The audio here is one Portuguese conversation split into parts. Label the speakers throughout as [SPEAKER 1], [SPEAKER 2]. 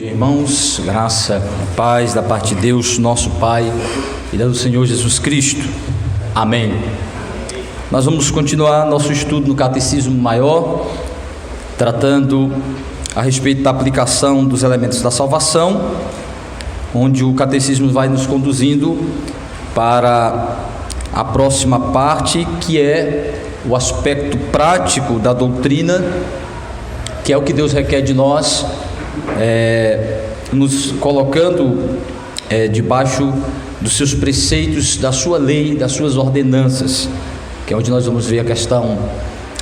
[SPEAKER 1] Irmãos, graça e paz da parte de Deus, nosso Pai, e do Senhor Jesus Cristo. Amém. Nós vamos continuar nosso estudo no Catecismo Maior, tratando a respeito da aplicação dos elementos da salvação, onde o Catecismo vai nos conduzindo para a próxima parte, que é o aspecto prático da doutrina, que é o que Deus requer de nós, nos colocando debaixo dos seus preceitos, da sua lei, das suas ordenanças, que é onde nós vamos ver a questão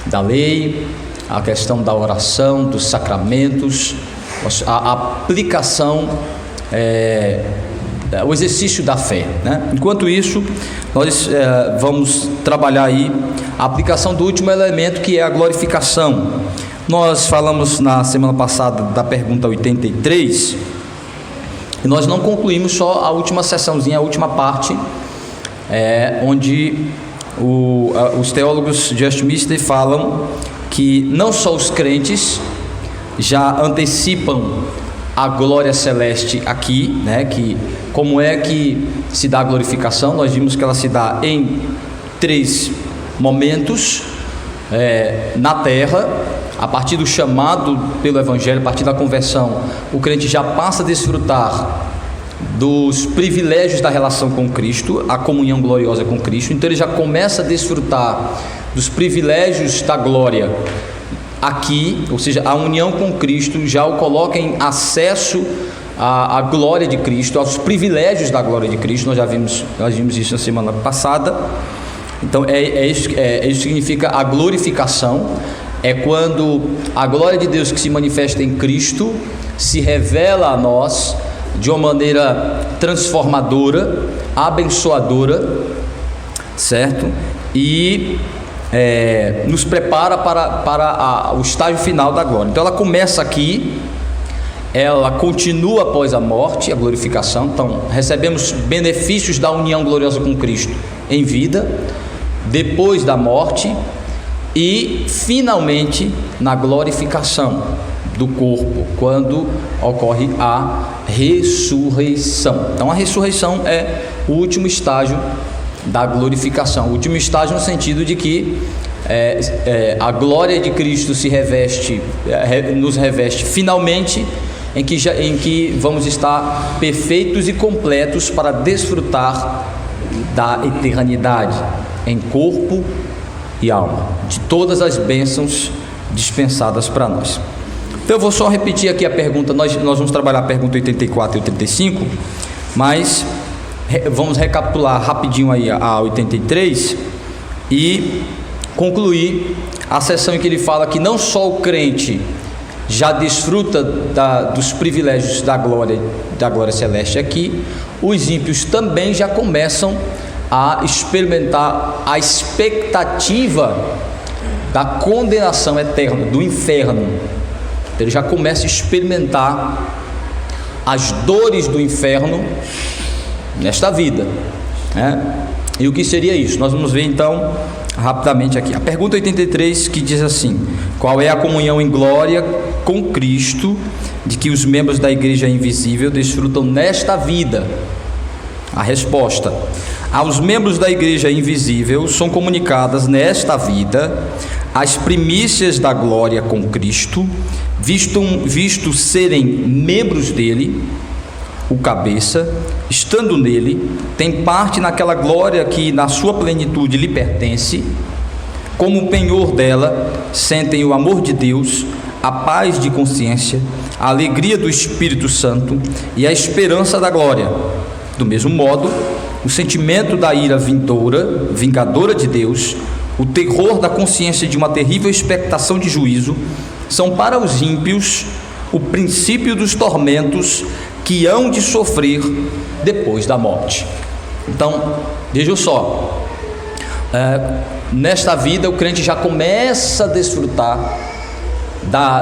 [SPEAKER 1] da lei, a questão da oração, dos sacramentos, a aplicação, o exercício da fé, né? Enquanto isso, nós vamos trabalhar aí a aplicação do último elemento, que é a glorificação. Nós falamos na semana passada da pergunta 83 e nós não concluímos só a última sessãozinha, a última parte, onde os teólogos de Westminster falam que não só os crentes já antecipam a glória celeste aqui, né? Que como é que se dá a glorificação? Nós vimos que ela se dá em 3 momentos na terra. A partir do chamado pelo Evangelho, a partir da conversão, o crente já passa a desfrutar dos privilégios da relação com Cristo, a comunhão gloriosa com Cristo. Então ele já começa a desfrutar dos privilégios da glória aqui, ou seja, a união com Cristo já o coloca em acesso à glória de Cristo, aos privilégios da glória de Cristo. Nós vimos isso na semana passada. Então isso que significa a glorificação. É quando a glória de Deus que se manifesta em Cristo se revela a nós de uma maneira transformadora, abençoadora, certo? E nos prepara para o estágio final da glória. Então ela começa aqui, ela continua após a morte, a glorificação. Então recebemos benefícios da união gloriosa com Cristo em vida, depois da morte, e finalmente na glorificação do corpo, quando ocorre a ressurreição. Então a ressurreição é o último estágio da glorificação, o último estágio no sentido de que a glória de Cristo nos reveste finalmente, em que vamos estar perfeitos e completos para desfrutar da eternidade em corpo e alma, de todas as bênçãos dispensadas para nós. Então eu vou só repetir aqui a pergunta. Nós vamos trabalhar a pergunta 84 e 85, mas vamos recapitular rapidinho aí a 83 e concluir a sessão em que ele fala que não só o crente já desfruta dos privilégios da glória celeste aqui, os ímpios também já começam a experimentar a expectativa da condenação eterna, do inferno. Ele já começa a experimentar as dores do inferno nesta vida, né? E o que seria isso? Nós vamos ver então rapidamente aqui a pergunta 83, que diz assim: qual é a comunhão em glória com Cristo de que os membros da igreja invisível desfrutam nesta vida? A resposta: aos membros da igreja invisível são comunicadas nesta vida as primícias da glória com Cristo, visto serem membros dele, o cabeça, estando nele, tem parte naquela glória que na sua plenitude lhe pertence. Como penhor dela, sentem o amor de Deus, a paz de consciência, a alegria do Espírito Santo e a esperança da glória. Do mesmo modo, o sentimento da ira vingadora de Deus, o terror da consciência de uma terrível expectação de juízo, são para os ímpios o princípio dos tormentos que hão de sofrer depois da morte. Então, vejam só, nesta vida o crente já começa a desfrutar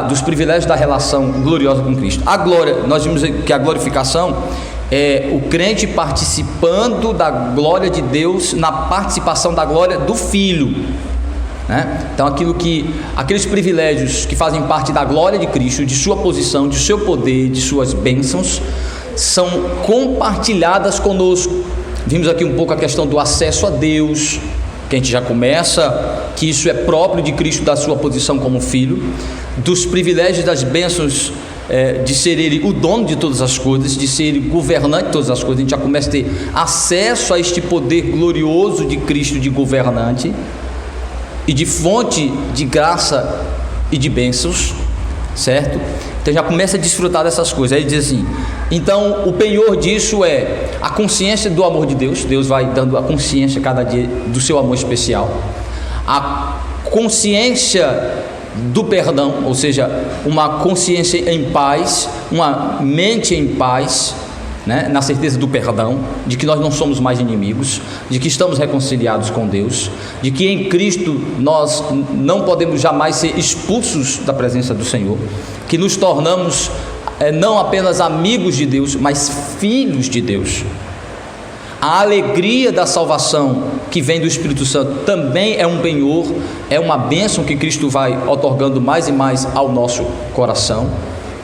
[SPEAKER 1] dos privilégios da relação gloriosa com Cristo. A glória, nós vimos que a glorificação é o crente participando da glória de Deus na participação da glória do Filho. né? Então aqueles privilégios que fazem parte da glória de Cristo, de sua posição, de seu poder, de suas bênçãos, são compartilhadas conosco. Vimos aqui um pouco a questão do acesso a Deus, que a gente já começa, que isso é próprio de Cristo, da sua posição como filho, dos privilégios, das bênçãos, de ser Ele o dono de todas as coisas, de ser Ele governante de todas as coisas. A gente já começa a ter acesso a este poder glorioso de Cristo de governante e de fonte de graça e de bênçãos, certo? Então já começa a desfrutar dessas coisas. Aí ele diz assim: então o penhor disso é a consciência do amor de Deus. Deus vai dando a consciência cada dia do seu amor especial, a consciência do perdão, ou seja, uma consciência em paz, uma mente em paz, né? Na certeza do perdão, de que nós não somos mais inimigos, de que estamos reconciliados com Deus, de que em Cristo nós não podemos jamais ser expulsos da presença do Senhor, que nos tornamos não apenas amigos de Deus, mas filhos de Deus. A alegria da salvação que vem do Espírito Santo também é um penhor, é uma bênção que Cristo vai otorgando mais e mais ao nosso coração.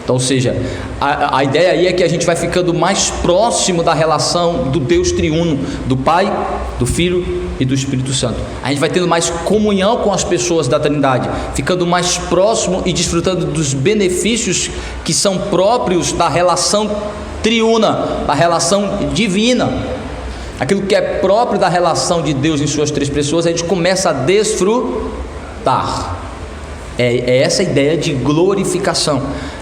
[SPEAKER 1] Então, ou seja, a ideia aí é que a gente vai ficando mais próximo da relação do Deus triuno, do Pai, do Filho e do Espírito Santo. A gente vai tendo mais comunhão com as pessoas da Trindade, ficando mais próximo e desfrutando dos benefícios que são próprios da relação triuna, da relação divina. Aquilo que é próprio da relação de Deus em suas três pessoas, a gente começa a desfrutar. É essa ideia de glorificação.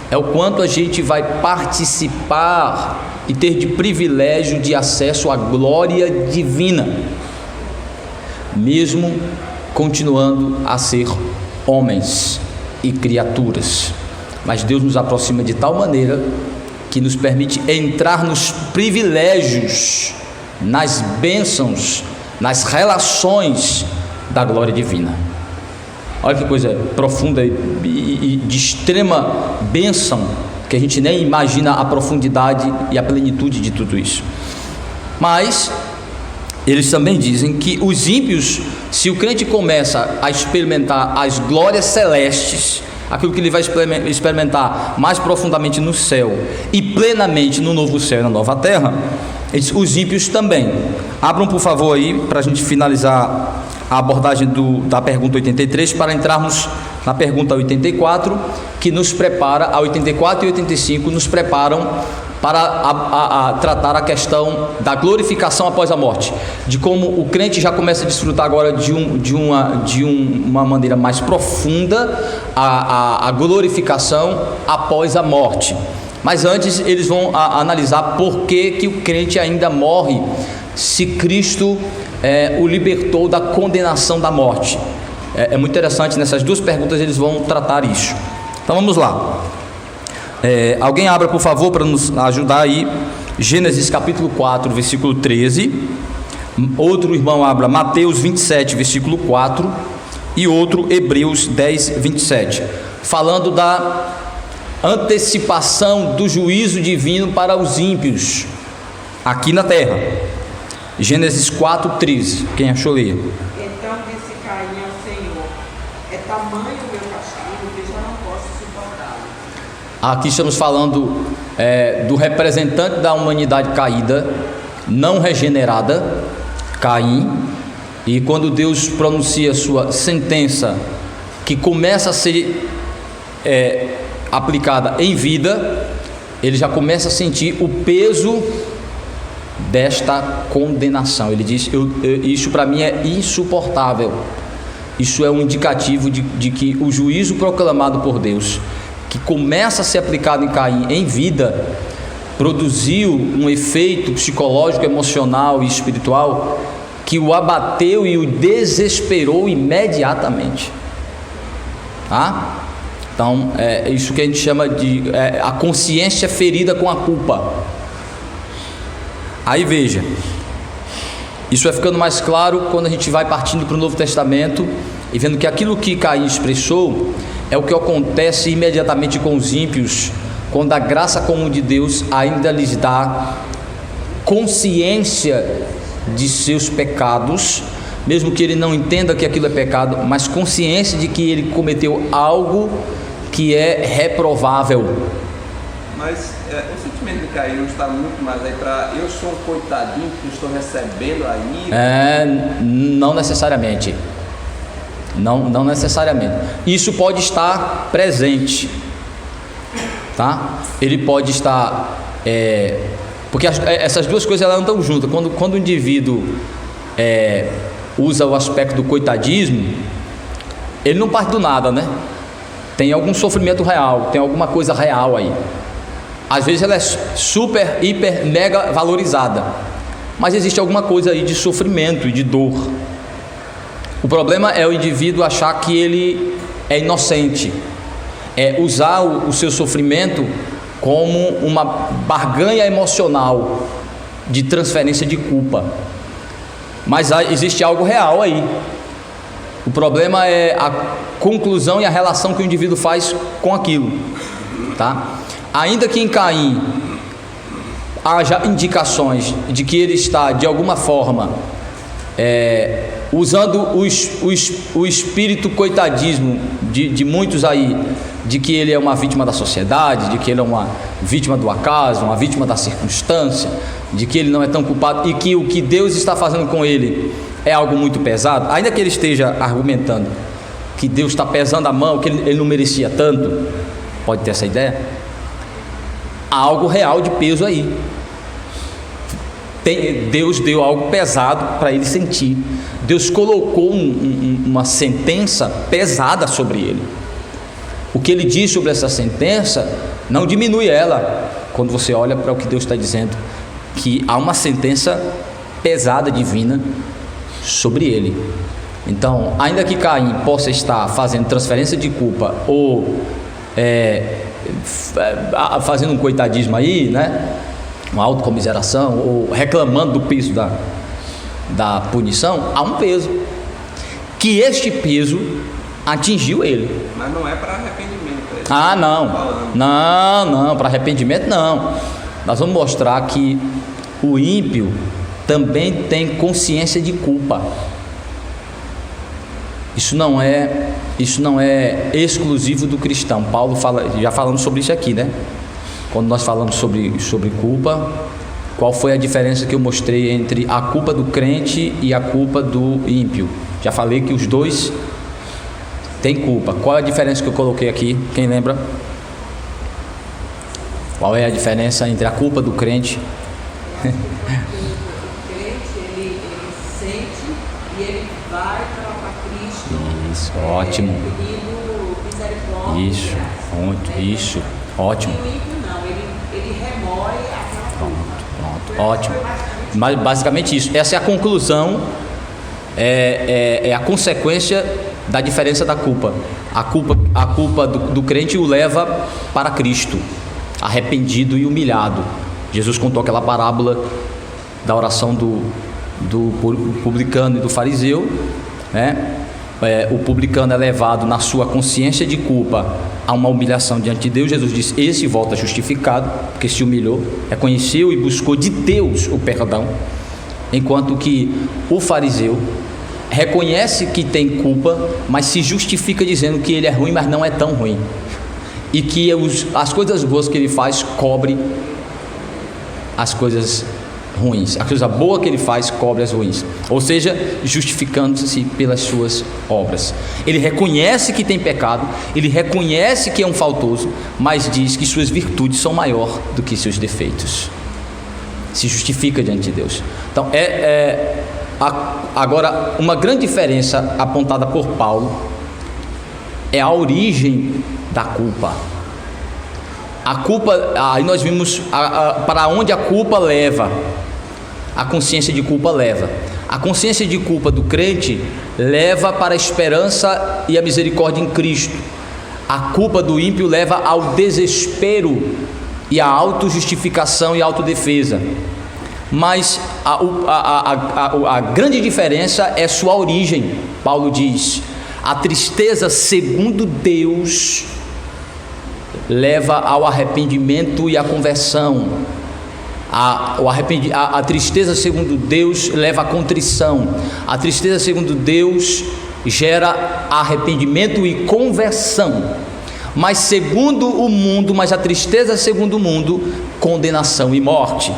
[SPEAKER 1] É o quanto a gente vai participar e ter de privilégio de acesso à glória divina, mesmo continuando a ser homens e criaturas. Mas Deus nos aproxima de tal maneira que nos permite entrar nos privilégios, nas bênçãos, nas relações da glória divina. Olha que coisa profunda e de extrema bênção, que a gente nem imagina a profundidade e a plenitude de tudo isso. Mas eles também dizem que os ímpios, se o crente começa a experimentar as glórias celestes, aquilo que ele vai experimentar mais profundamente no céu e plenamente no novo céu e na nova terra, os ímpios também. Abram por favor aí, para a gente finalizar a abordagem da pergunta 83, para entrarmos na pergunta 84, que nos prepara, a 84 e 85 nos preparam para tratar a questão da glorificação após a morte, de como o crente já começa a desfrutar agora de uma maneira mais profunda a glorificação após a morte. Mas antes eles vão analisar por que o crente ainda morre se Cristo o libertou da condenação da morte. É muito interessante, nessas duas perguntas eles vão tratar isso. Então vamos lá. Alguém abra por favor para nos ajudar aí, Gênesis capítulo 4, versículo 13. Outro irmão abra Mateus 27, versículo 4. E outro Hebreus 10, 27. Falando da antecipação do juízo divino para os ímpios aqui na terra. Gênesis 4, 13. Quem achou, leia.
[SPEAKER 2] Então disse Caim ao Senhor: é tamanho o meu castigo que já não posso suportá-lo.
[SPEAKER 1] Aqui estamos falando do representante da humanidade caída, não regenerada, Caim. E quando Deus pronuncia sua sentença, que começa a ser aplicada em vida, ele já começa a sentir o peso desta condenação. Ele diz: isso para mim é insuportável. Isso é um indicativo de que o juízo proclamado por Deus, que começa a ser aplicado em Caim em vida, produziu um efeito psicológico, emocional e espiritual que o abateu e o desesperou imediatamente. Tá? Então é isso que a gente chama de a consciência ferida com a culpa. Aí veja, isso vai ficando mais claro quando a gente vai partindo para o Novo Testamento e vendo que aquilo que Caim expressou é o que acontece imediatamente com os ímpios, quando a graça comum de Deus ainda lhes dá consciência de seus pecados, mesmo que ele não entenda que aquilo é pecado, mas consciência de que ele cometeu algo que é reprovável.
[SPEAKER 3] Mas o sentimento de cair não está muito mais aí para eu sou um coitadinho que estou recebendo aí?
[SPEAKER 1] Não necessariamente. Não necessariamente. Isso pode estar presente, tá? Ele pode estar, porque essas duas coisas elas andam juntas. Quando o indivíduo usa o aspecto do coitadismo, ele não parte do nada, né? Tem algum sofrimento real, tem alguma coisa real aí. Às vezes ela é super, hiper, mega valorizada, mas existe alguma coisa aí de sofrimento e de dor. O problema é o indivíduo achar que ele é inocente, usar o seu sofrimento como uma barganha emocional de transferência de culpa. Mas existe algo real aí. O problema é a conclusão e a relação que o indivíduo faz com aquilo, tá? Ainda que em Caim haja indicações de que ele está de alguma forma usando o espírito coitadismo de muitos aí, de que ele é uma vítima da sociedade, de que ele é uma vítima do acaso, uma vítima da circunstância, de que ele não é tão culpado e que o que Deus está fazendo com ele é algo muito pesado, ainda que ele esteja argumentando que Deus está pesando a mão, que ele não merecia tanto, pode ter essa ideia, há algo real de peso aí. Deus deu algo pesado para ele sentir. Deus colocou uma sentença pesada sobre ele. O que ele diz sobre essa sentença não diminui ela, quando você olha para o que Deus está dizendo, que há uma sentença pesada divina sobre ele. Então, ainda que Caim possa estar fazendo transferência de culpa ou fazendo um coitadismo aí, né, uma autocomiseração, ou reclamando do peso da punição, há um peso, que este peso atingiu ele.
[SPEAKER 3] Mas não é para arrependimento.
[SPEAKER 1] Não, para arrependimento não. Nós vamos mostrar que o ímpio também tem consciência de culpa. Isso não é exclusivo do cristão. Paulo fala, já falamos sobre isso aqui, né? Quando nós falamos sobre culpa, qual foi a diferença que eu mostrei entre a culpa do crente e a culpa do ímpio? Já falei que os dois têm culpa. Qual é a diferença que eu coloquei aqui? Quem lembra? Qual é a diferença entre a culpa do crente?
[SPEAKER 2] O crente, ele sente e ele vai para Cristo.
[SPEAKER 1] Isso, ótimo.
[SPEAKER 2] Pedindo misericórdia.
[SPEAKER 1] Isso, muito, isso, ótimo.
[SPEAKER 2] E o ímpio não, ele remói aquela culpa.
[SPEAKER 1] Pronto, ótimo. Mas basicamente isso. Essa é a conclusão, é a consequência da diferença da culpa. A culpa do crente o leva para Cristo, arrependido e humilhado. Jesus contou aquela parábola da oração do publicano e do fariseu, né? O publicano é levado na sua consciência de culpa a uma humilhação diante de Deus. Jesus disse: esse volta justificado, porque se humilhou, reconheceu e buscou de Deus o perdão, enquanto que o fariseu reconhece que tem culpa, mas se justifica dizendo que ele é ruim, mas não é tão ruim, e que as coisas boas que ele faz cobre as coisas ruins, a coisa boa que ele faz cobre as ruins, ou seja, justificando-se pelas suas obras. Ele reconhece que tem pecado, ele reconhece que é um faltoso, mas diz que suas virtudes são maior do que seus defeitos, se justifica diante de Deus. Então agora uma grande diferença apontada por Paulo é a origem da culpa. A culpa, aí nós vimos para onde a culpa leva, a consciência de culpa leva. A consciência de culpa do crente leva para a esperança e a misericórdia em Cristo. A culpa do ímpio leva ao desespero e à autojustificação e autodefesa. Mas a grande diferença é sua origem. Paulo diz: a tristeza segundo Deus leva ao arrependimento e à conversão. A tristeza segundo Deus leva à contrição. A tristeza segundo Deus gera arrependimento e conversão. Mas segundo o mundo, mas a tristeza segundo o mundo, condenação e morte.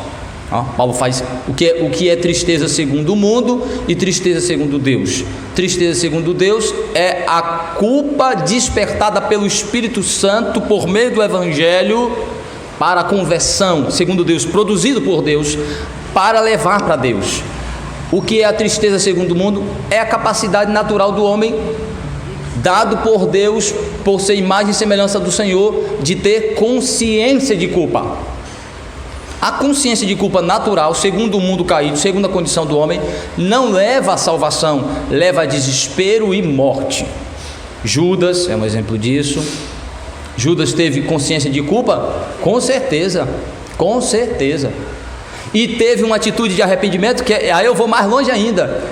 [SPEAKER 1] Paulo faz o que é tristeza segundo o mundo e tristeza segundo Deus. Tristeza segundo Deus é a culpa despertada pelo Espírito Santo por meio do Evangelho para a conversão, segundo Deus, produzido por Deus, para levar para Deus. O que é a tristeza segundo o mundo? É a capacidade natural do homem, dado por Deus, por ser imagem e semelhança do Senhor, de ter consciência de culpa. A consciência de culpa natural, segundo o mundo caído, segundo a condição do homem, não leva à salvação, leva a desespero e morte. Judas é um exemplo disso. Judas teve consciência de culpa? Com certeza, com certeza. E teve uma atitude de arrependimento, que aí eu vou mais longe ainda.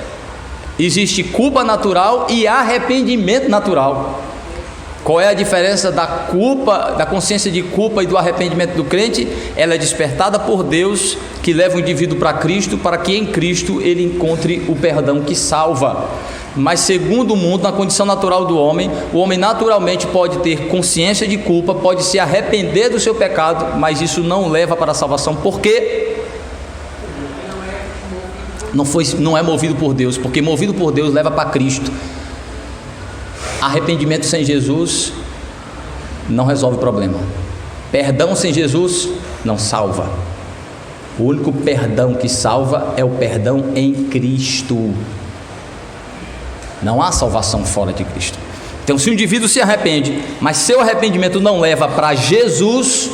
[SPEAKER 1] Existe culpa natural e arrependimento natural. Qual é a diferença da culpa, da consciência de culpa e do arrependimento do crente? Ela é despertada por Deus, que leva o indivíduo para Cristo, para que em Cristo ele encontre o perdão que salva. Mas segundo o mundo, na condição natural do homem, o homem naturalmente pode ter consciência de culpa, pode se arrepender do seu pecado, mas isso não leva para a salvação. Por quê? Não é movido por Deus, porque movido por Deus leva para Cristo. Arrependimento sem Jesus não resolve o problema. Perdão sem Jesus não salva. O único perdão que salva é o perdão em Cristo. Não há salvação fora de Cristo. Então, se o indivíduo se arrepende, mas seu arrependimento não leva para Jesus,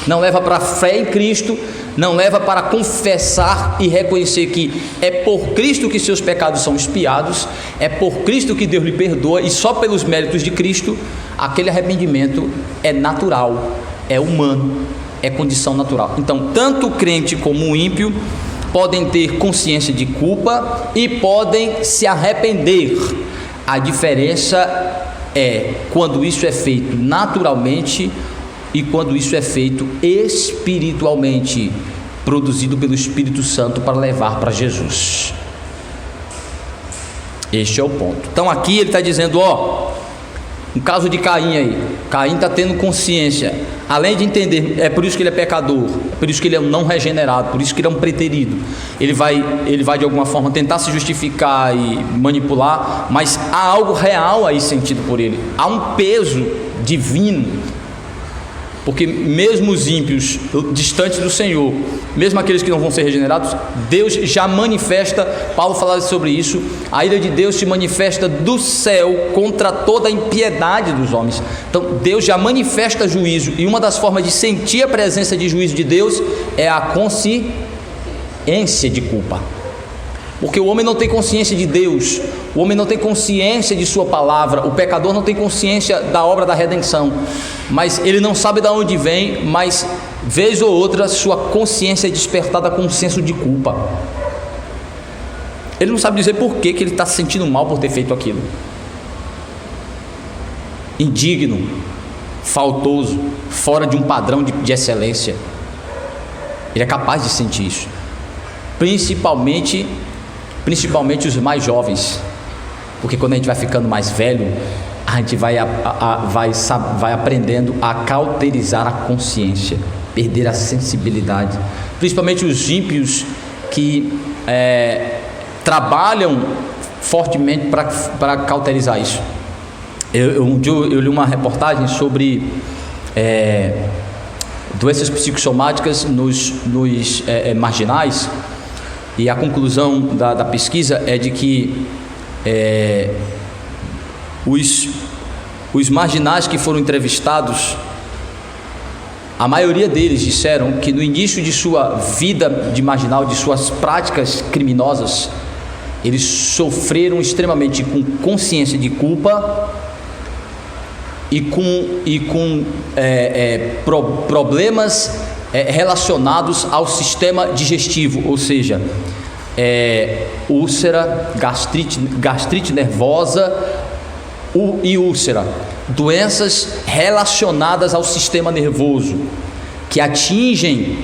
[SPEAKER 1] não leva para a fé em Cristo, não leva para confessar e reconhecer que é por Cristo que seus pecados são expiados, é por Cristo que Deus lhe perdoa, e só pelos méritos de Cristo, aquele arrependimento é natural, é humano, é condição natural. Então, tanto o crente como o ímpio podem ter consciência de culpa e podem se arrepender. A diferença é quando isso é feito naturalmente e quando isso é feito espiritualmente, produzido pelo Espírito Santo para levar para Jesus. Este é o ponto. Então aqui ele está dizendo, um caso de Caim aí. Caim está tendo consciência, além de entender, é por isso que ele é pecador, é por isso que ele é um não regenerado, por isso que ele é um preterido. Ele vai de alguma forma tentar se justificar e manipular, mas há algo real aí sentido por ele. Há um peso divino, porque mesmo os ímpios distantes do Senhor, mesmo aqueles que não vão ser regenerados, Deus já manifesta. Paulo falava sobre isso, a ira de Deus se manifesta do céu contra toda a impiedade dos homens. Então Deus já manifesta juízo, e uma das formas de sentir a presença de juízo de Deus é a consciência de culpa, porque o homem não tem consciência de Deus, o homem não tem consciência de sua palavra, o pecador não tem consciência da obra da redenção, mas ele não sabe de onde vem, mas vez ou outra sua consciência é despertada com um senso de culpa. Ele não sabe dizer por que ele está se sentindo mal por ter feito aquilo. Indigno, faltoso, fora de um padrão de excelência. Ele é capaz de sentir isso, principalmente os mais jovens, porque quando a gente vai ficando mais velho, a gente vai aprendendo a cauterizar a consciência, perder a sensibilidade, principalmente os ímpios que trabalham fortemente para cauterizar isso. Um dia eu li uma reportagem sobre doenças psicossomáticas nos marginais, e a conclusão da pesquisa é de que os marginais que foram entrevistados, a maioria deles disseram que no início de sua vida de marginal, de suas práticas criminosas, eles sofreram extremamente com consciência de culpa e com problemas relacionados ao sistema digestivo, ou seja, úlcera, gastrite nervosa e úlcera, doenças relacionadas ao sistema nervoso, que atingem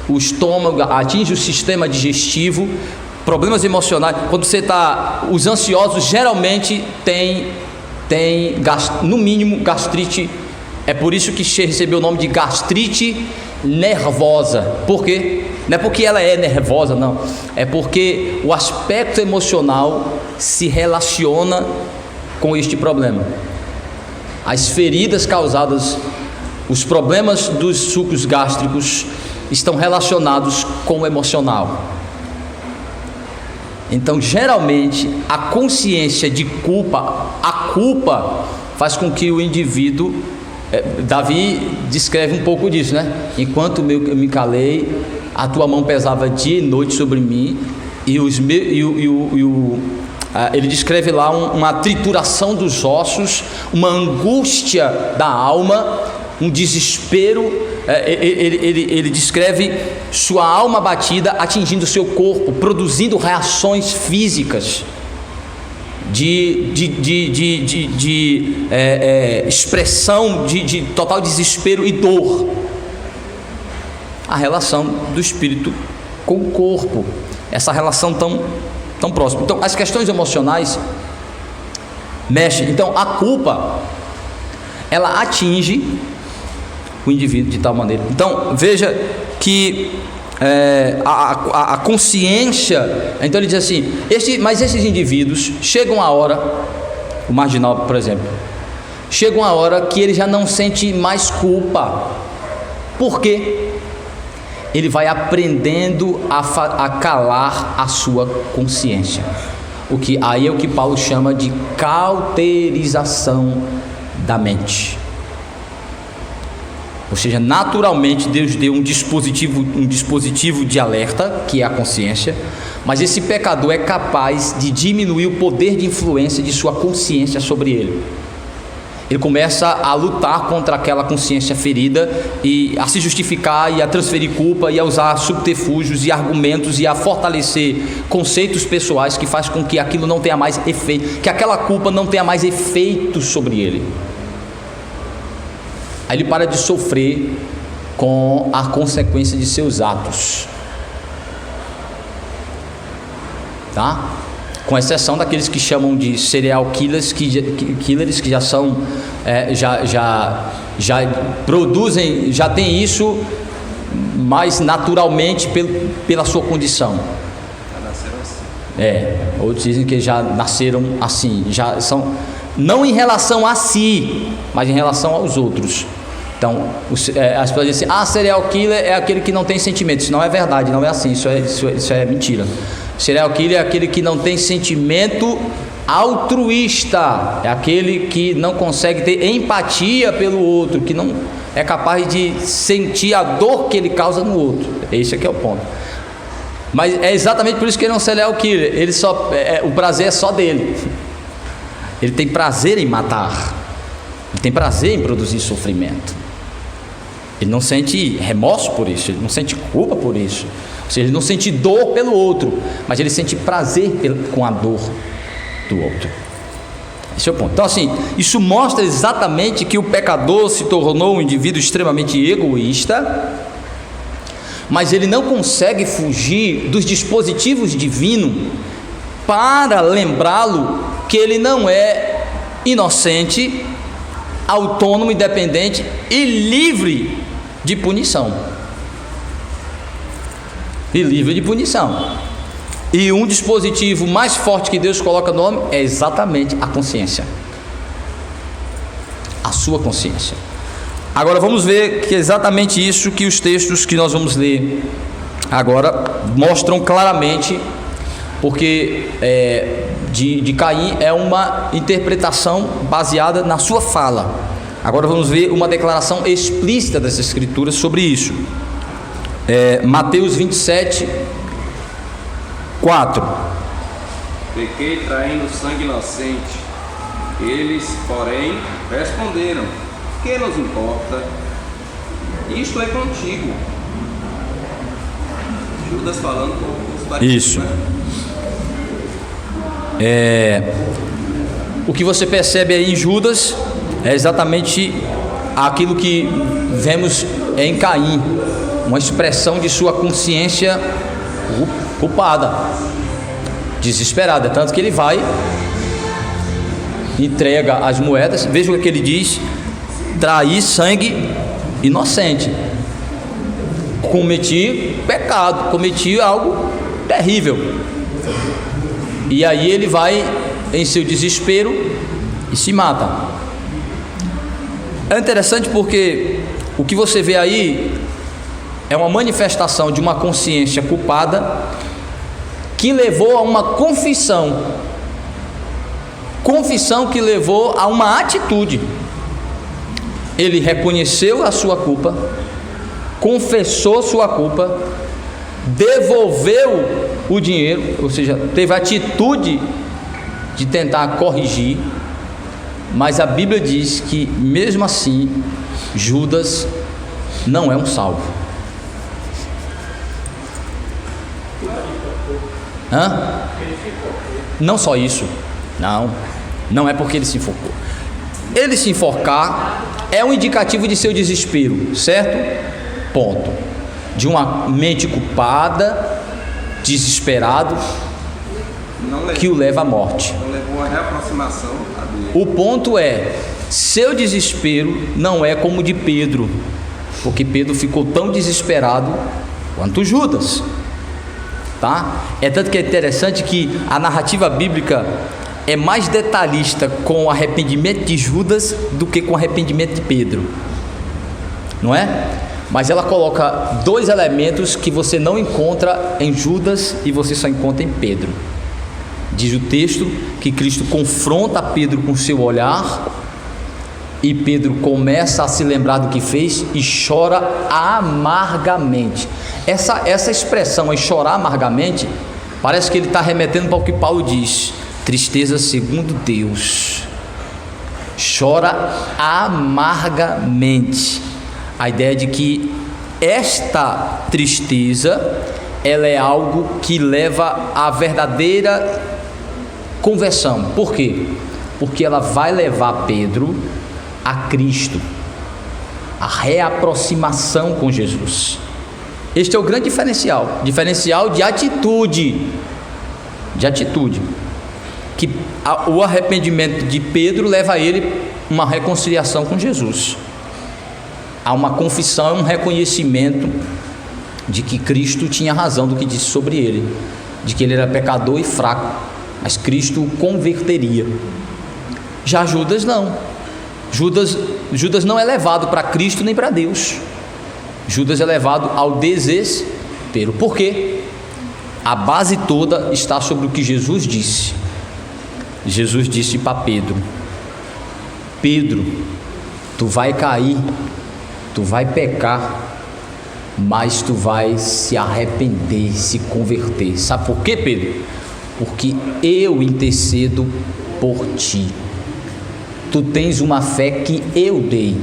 [SPEAKER 1] o estômago, atinge o sistema digestivo, problemas emocionais. Quando você está, os ansiosos geralmente têm no mínimo gastrite. É por isso que recebeu o nome de gastrite nervosa. Por quê? Não é porque ela é nervosa, não. É porque o aspecto emocional se relaciona com este problema. As feridas causadas, os problemas dos sucos gástricos estão relacionados com o emocional. Então, geralmente, a consciência de culpa, a culpa faz com que o indivíduo, Davi descreve um pouco disso, né? Enquanto eu me calei, a tua mão pesava dia e noite sobre mim, ele descreve lá uma trituração dos ossos, uma angústia da alma, um desespero. Ele descreve sua alma batida atingindo seu corpo, produzindo reações físicas de expressão de total desespero e dor. A relação do espírito com o corpo, essa relação tão próxima. Então, as questões emocionais mexem. Então, a culpa, ela atinge o indivíduo de tal maneira. Então, veja que a consciência. Então, ele diz assim: mas esses indivíduos chegam a hora, o marginal, por exemplo, chega uma hora que ele já não sente mais culpa. Por quê? Ele vai aprendendo a calar a sua consciência. Aí é o que Paulo chama de cauterização da mente. Ou seja, naturalmente Deus deu um dispositivo de alerta, que é a consciência, mas esse pecador é capaz de diminuir o poder de influência de sua consciência sobre ele. Ele começa a lutar contra aquela consciência ferida e a se justificar e a transferir culpa e a usar subterfúgios e argumentos e a fortalecer conceitos pessoais que faz com que aquilo não tenha mais efeito, que aquela culpa não tenha mais efeito sobre ele. Aí ele para de sofrer com a consequência de seus atos, tá? Com exceção daqueles que chamam de serial killers, que já são, já produzem, já tem isso mais naturalmente pela sua condição.
[SPEAKER 3] Já nasceram assim.
[SPEAKER 1] Outros dizem que já nasceram assim, já são, não em relação a si, mas em relação aos outros. Então, as pessoas dizem assim: serial killer é aquele que não tem sentimentos. Isso não é verdade, não é assim, isso é mentira. Serial killer é aquele que não tem sentimento altruísta, é aquele que não consegue ter empatia pelo outro, que não é capaz de sentir a dor que ele causa no outro. Esse aqui é o ponto. Mas é exatamente por isso que ele é um serial killer. Ele o prazer é só dele. Ele tem prazer em matar, ele tem prazer em produzir sofrimento. Ele não sente remorso por isso, ele não sente culpa por isso. Ou seja, ele não sente dor pelo outro, mas ele sente prazer com a dor do outro. Esse é o ponto. Então, assim, isso mostra exatamente que o pecador se tornou um indivíduo extremamente egoísta, mas ele não consegue fugir dos dispositivos divinos para lembrá-lo que ele não é inocente, autônomo, independente e livre de punição. E um dispositivo mais forte que Deus coloca no homem é exatamente a consciência, a sua consciência. Agora vamos ver que é exatamente isso que os textos que nós vamos ler agora mostram claramente, porque de Caim é uma interpretação baseada na sua fala. Agora vamos ver uma declaração explícita das Escrituras sobre isso. Mateus 27, 4.
[SPEAKER 3] Pequei traindo sangue inocente. Eles, porém, responderam: que nos importa? Isto é contigo. Judas falando com os batistas.
[SPEAKER 1] Isso. O que você percebe aí em Judas é exatamente aquilo que vemos em Caim. uma expressão de sua consciência culpada, desesperada, tanto que ele vai, entrega as moedas. Veja o que ele diz: traí sangue inocente, cometi pecado, cometi algo terrível. E aí ele vai em seu desespero e se mata. É interessante porque o que você vê aí é uma manifestação de uma consciência culpada que levou a uma confissão que levou a uma atitude. Ele reconheceu a sua culpa, confessou sua culpa, devolveu o dinheiro, ou seja, teve a atitude de tentar corrigir, mas a Bíblia diz que mesmo assim Judas não é um salvo. Não só isso, não é porque ele se enforcou. Ele se enforcar é um indicativo de seu desespero, certo? Ponto. De uma mente culpada, desesperado, que o leva à morte.
[SPEAKER 3] Não levou a reaproximação a Deus.
[SPEAKER 1] O ponto é, seu desespero não é como o de Pedro, porque Pedro ficou tão desesperado quanto Judas, tá? É tanto que é interessante que a narrativa bíblica é mais detalhista com o arrependimento de Judas do que com o arrependimento de Pedro, não é? Mas ela coloca dois elementos que você não encontra em Judas e você só encontra em Pedro. Diz o texto que Cristo confronta Pedro com seu olhar, e Pedro começa a se lembrar do que fez e chora amargamente. Essa expressão, chorar amargamente, parece que ele está remetendo para o que Paulo diz: tristeza segundo Deus. Chora amargamente. A ideia de que esta tristeza, ela é algo que leva à verdadeira conversão. Por quê? Porque ela vai levar Pedro a Cristo, a reaproximação com Jesus. Este é o grande diferencial de atitude, que o arrependimento de Pedro leva a ele uma reconciliação com Jesus. Há uma confissão, um reconhecimento de que Cristo tinha razão do que disse sobre ele, de que ele era pecador e fraco, mas Cristo o converteria. Já Judas não. Judas não é levado para Cristo nem para Deus. Judas é levado ao desespero. Por quê? A base toda está sobre o que Jesus disse. Jesus disse para Pedro: Pedro, tu vai cair, tu vai pecar, mas tu vai se arrepender, se converter. Sabe por quê, Pedro? Porque eu intercedo por ti. Tu tens uma fé que eu dei.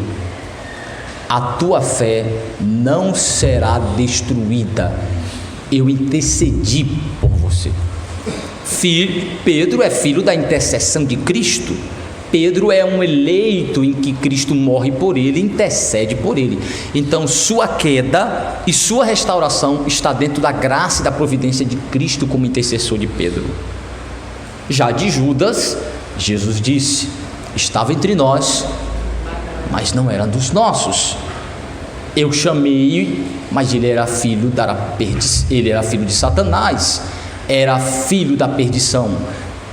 [SPEAKER 1] A tua fé não será destruída. Eu intercedi por você. Pedro é filho da intercessão de Cristo. Pedro é um eleito em que Cristo morre por ele, intercede por ele. Então sua queda e sua restauração está dentro da graça e da providência de Cristo como intercessor de Pedro. Já de Judas, Jesus disse: estava entre nós, mas não era dos nossos. Eu chamei, mas ele era filho de Satanás, era filho da perdição.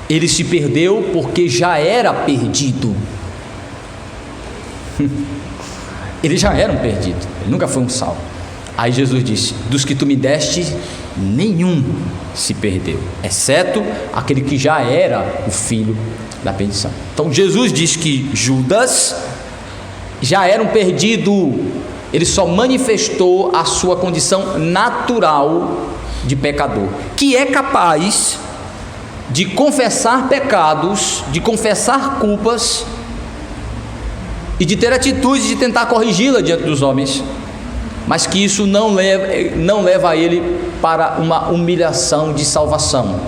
[SPEAKER 1] Ele se perdeu porque já era perdido. Ele já era um perdido, ele nunca foi um salvo. Aí Jesus disse: dos que tu me deste, nenhum se perdeu, exceto aquele que já era o filho da perdição. Então Jesus diz que Judas já era um perdido, ele só manifestou a sua condição natural de pecador, que é capaz de confessar pecados, de confessar culpas e de ter atitudes de tentar corrigi-la diante dos homens, mas que isso não leva a ele para uma humilhação de salvação,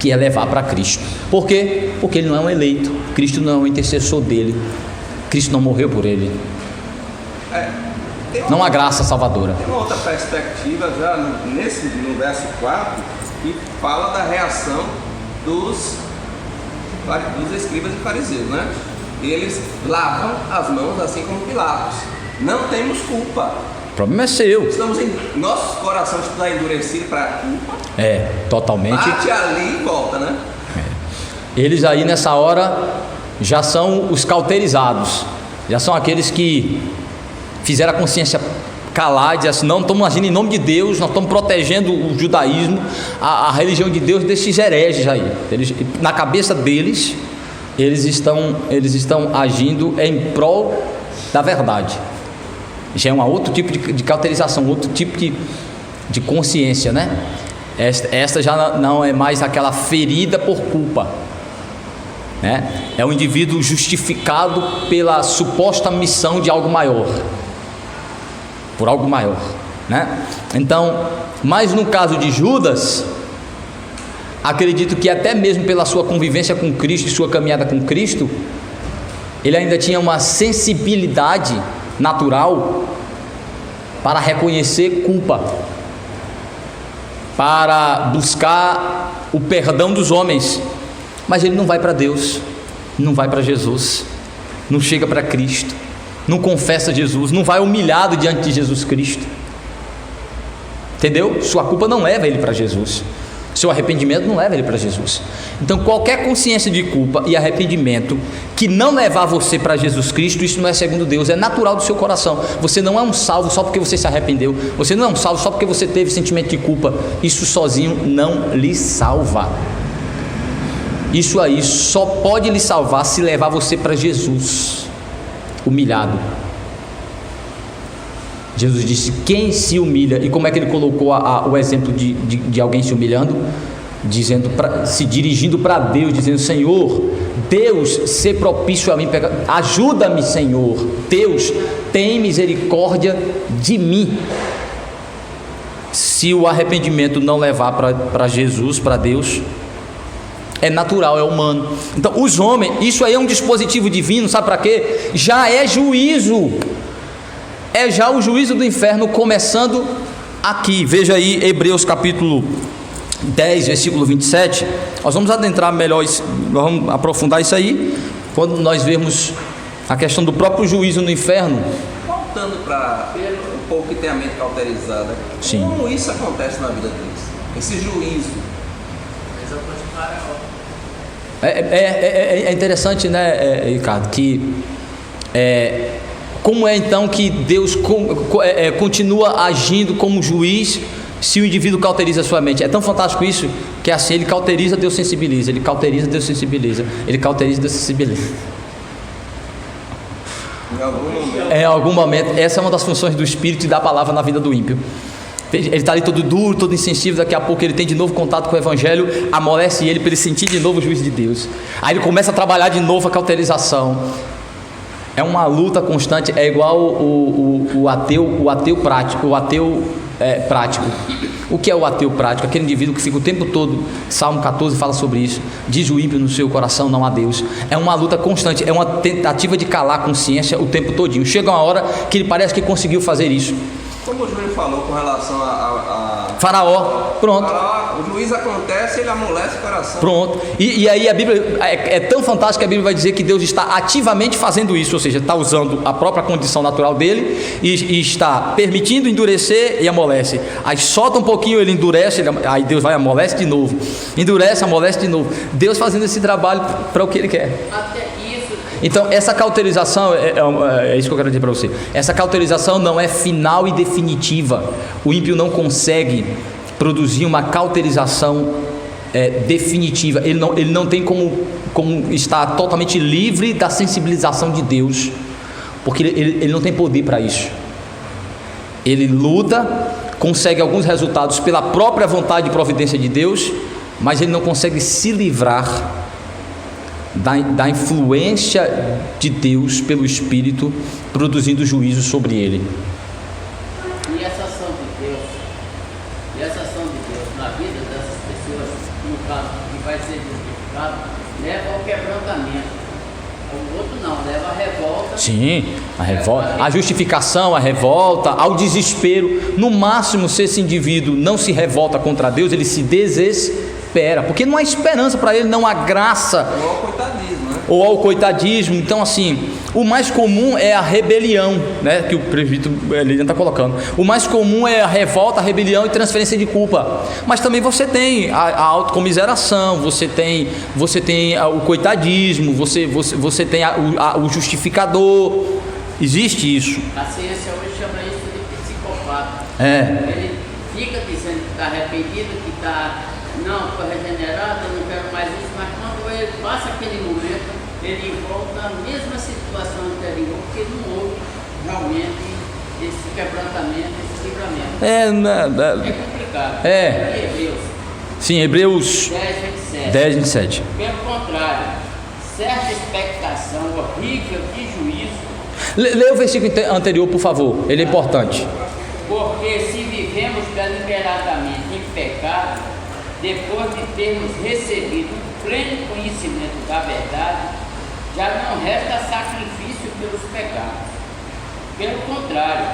[SPEAKER 1] que é levar para Cristo. Por quê? Porque ele não é um eleito, Cristo não é um intercessor dele, Cristo não morreu por ele. não há graça salvadora.
[SPEAKER 3] Tem uma outra perspectiva já no verso 4, que fala da reação dos escribas e fariseus, né? Eles lavam as mãos assim como Pilatos. Não temos culpa.
[SPEAKER 1] O problema é seu.
[SPEAKER 3] Nossos corações estão endurecidos para a culpa.
[SPEAKER 1] Totalmente.
[SPEAKER 3] Bate ali e volta, né?
[SPEAKER 1] Eles aí nessa hora já são os cauterizados. Já são aqueles que fizeram a consciência calar e dizer assim: não estamos agindo em nome de Deus, nós estamos protegendo o judaísmo, a religião de Deus desses hereges aí. Na cabeça deles, eles estão agindo em prol da verdade. Já é um outro tipo de cauterização, outro tipo de consciência, né? Esta já não é mais aquela ferida por culpa, né? É um indivíduo justificado pela suposta missão de algo maior, por algo maior, né? Então, mas no caso de Judas, acredito que até mesmo pela sua convivência com Cristo e sua caminhada com Cristo, ele ainda tinha uma sensibilidade natural para reconhecer culpa, para buscar o perdão dos homens. Mas ele não vai para Deus, não vai para Jesus, não chega para Cristo, não confessa Jesus, não vai humilhado diante de Jesus Cristo. Entendeu? Sua culpa não leva ele para Jesus, seu arrependimento não leva ele para Jesus. Então qualquer consciência de culpa e arrependimento que não levar você para Jesus Cristo, isso não é segundo Deus, é natural do seu coração. Você não é um salvo só porque você se arrependeu, você não é um salvo só porque você teve sentimento de culpa. Isso sozinho não lhe salva. Isso aí só pode lhe salvar se levar você para Jesus humilhado. Jesus disse: quem se humilha. E como é que ele colocou o exemplo de alguém se humilhando? Se dirigindo para Deus, dizendo: Senhor, Deus, se propício a mim, ajuda-me, Senhor, Deus, tem misericórdia de mim. Se o arrependimento não levar para Jesus, para Deus, é natural, é humano. Então os homens, isso aí é um dispositivo divino, sabe para quê? Já é juízo. É já o juízo do inferno começando aqui. Veja aí Hebreus capítulo 10, versículo 27. Nós vamos adentrar melhor, vamos aprofundar isso aí quando nós vermos a questão do próprio juízo no inferno.
[SPEAKER 3] Voltando para o povo que tem a mente cauterizada,
[SPEAKER 1] sim,
[SPEAKER 3] como isso acontece na vida deles? Esse juízo.
[SPEAKER 1] É interessante, né, Ricardo, que como é então que Deus continua agindo como juiz se o indivíduo cauteriza a sua mente? É tão fantástico isso, que é assim: ele cauteriza, Deus sensibiliza, ele cauteriza, Deus sensibiliza, ele cauteriza, Deus sensibiliza. Em algum momento, essa é uma das funções do Espírito e da palavra na vida do ímpio. Ele está ali todo duro, todo insensível. Daqui a pouco ele tem de novo contato com o Evangelho, amolece ele para ele sentir de novo o juízo de Deus. Aí ele começa a trabalhar de novo a cauterização. É uma luta constante. É igual o ateu prático. O que é o ateu prático? Aquele indivíduo que fica o tempo todo, Salmo 14 fala sobre isso, diz o ímpio no seu coração: não há Deus. É uma luta constante, é uma tentativa de calar a consciência o tempo todinho. Chega uma hora que ele parece que conseguiu fazer isso.
[SPEAKER 3] Como o Júlio falou com relação a
[SPEAKER 1] Faraó, pronto.
[SPEAKER 3] Faraó, o juízo acontece, ele amolece o coração.
[SPEAKER 1] Pronto. E aí a Bíblia é tão fantástica que a Bíblia vai dizer que Deus está ativamente fazendo isso, ou seja, está usando a própria condição natural dele e está permitindo endurecer e amolece. Aí solta um pouquinho, ele endurece, aí Deus vai e amolece de novo. Endurece, amolece de novo. Deus fazendo esse trabalho para o que ele quer. Então essa cauterização, é isso que eu quero dizer para você. Essa cauterização não é final e definitiva. O ímpio não consegue produzir uma cauterização definitiva. Ele não tem como estar totalmente livre da sensibilização de Deus, porque ele não tem poder para isso. Ele luta, consegue alguns resultados pela própria vontade e providência de Deus, mas ele não consegue se livrar da influência de Deus pelo Espírito, produzindo juízo sobre ele.
[SPEAKER 4] E essa ação de Deus na vida dessas pessoas, no caso que vai ser justificado, leva ao quebrantamento. O outro não, leva a revolta.
[SPEAKER 1] Sim, a revolta, a justificação, a revolta, ao desespero. No máximo, se esse indivíduo não se revolta contra Deus, ele se desespera, porque não há esperança para ele, não há graça.
[SPEAKER 3] Ou ao coitadismo, né?
[SPEAKER 1] Ou ao coitadismo. Então, assim, o mais comum é a rebelião, né, que o presbítero Elian está colocando. O mais comum é a revolta, a rebelião e transferência de culpa. Mas também você tem a autocomiseração, você tem o coitadismo, você tem o justificador. Existe isso.
[SPEAKER 4] A ciência hoje chama isso de psicopata.
[SPEAKER 1] É.
[SPEAKER 4] Ele fica dizendo que está arrependido, que está, não, estou regenerado, eu não quero mais isso, mas quando ele passa aquele momento, ele volta à mesma situação anterior, porque não houve realmente esse quebrantamento, esse livramento. É complicado.
[SPEAKER 1] É.
[SPEAKER 4] Hebreus.
[SPEAKER 1] Sim, Hebreus 10, 27.
[SPEAKER 4] Pelo contrário, certa expectação horrível de juízo.
[SPEAKER 1] Lê o versículo anterior, por favor, ele é importante.
[SPEAKER 4] Porque se vivemos deliberadamente em pecado, depois de termos recebido um pleno conhecimento da verdade, já não resta sacrifício pelos pecados. Pelo contrário,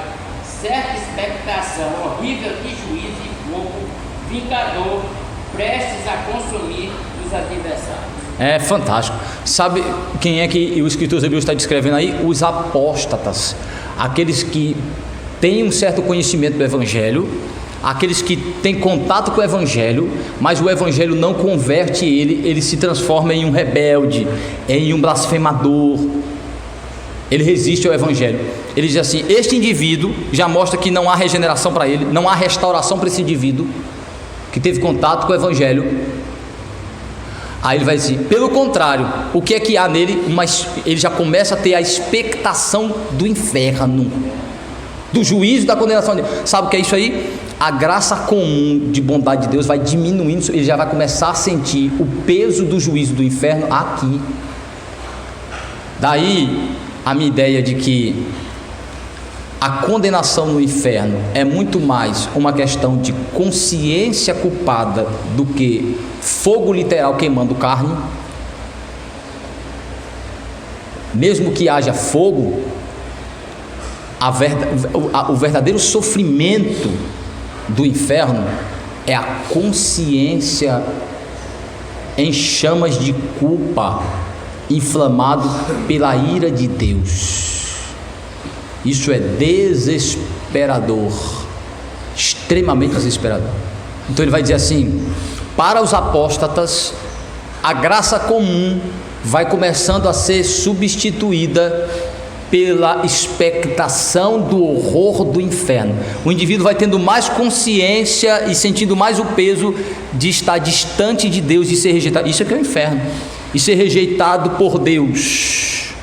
[SPEAKER 4] certa expectação horrível de juízo e fogo vingador, prestes a consumir os adversários.
[SPEAKER 1] É fantástico. Sabe quem é que o escritor Hebreus está descrevendo aí? Os apóstatas, aqueles que têm um certo conhecimento do Evangelho, aqueles que têm contato com o Evangelho, mas o Evangelho não converte ele se transforma em um rebelde, em um blasfemador. Ele resiste ao Evangelho. Ele diz assim: este indivíduo já mostra que não há regeneração para ele, não há restauração para esse indivíduo que teve contato com o Evangelho. Aí ele vai dizer, pelo contrário, o que é que há nele? Ele já começa a ter a expectação do inferno, do juízo, da condenação dele. Sabe o que é isso aí? A graça comum de bondade de Deus vai diminuindo, ele já vai começar a sentir o peso do juízo do inferno aqui. Daí a minha ideia de que a condenação no inferno é muito mais uma questão de consciência culpada do que fogo literal queimando carne. Mesmo que haja fogo, o verdadeiro sofrimento do inferno é a consciência em chamas de culpa, inflamado pela ira de Deus. Isso é desesperador, extremamente desesperador. Então ele vai dizer assim: para os apóstatas, a graça comum vai começando a ser substituída pela expectação do horror do inferno. O indivíduo vai tendo mais consciência e sentindo mais o peso de estar distante de Deus e ser rejeitado. Isso é que é o inferno. E ser rejeitado por Deus,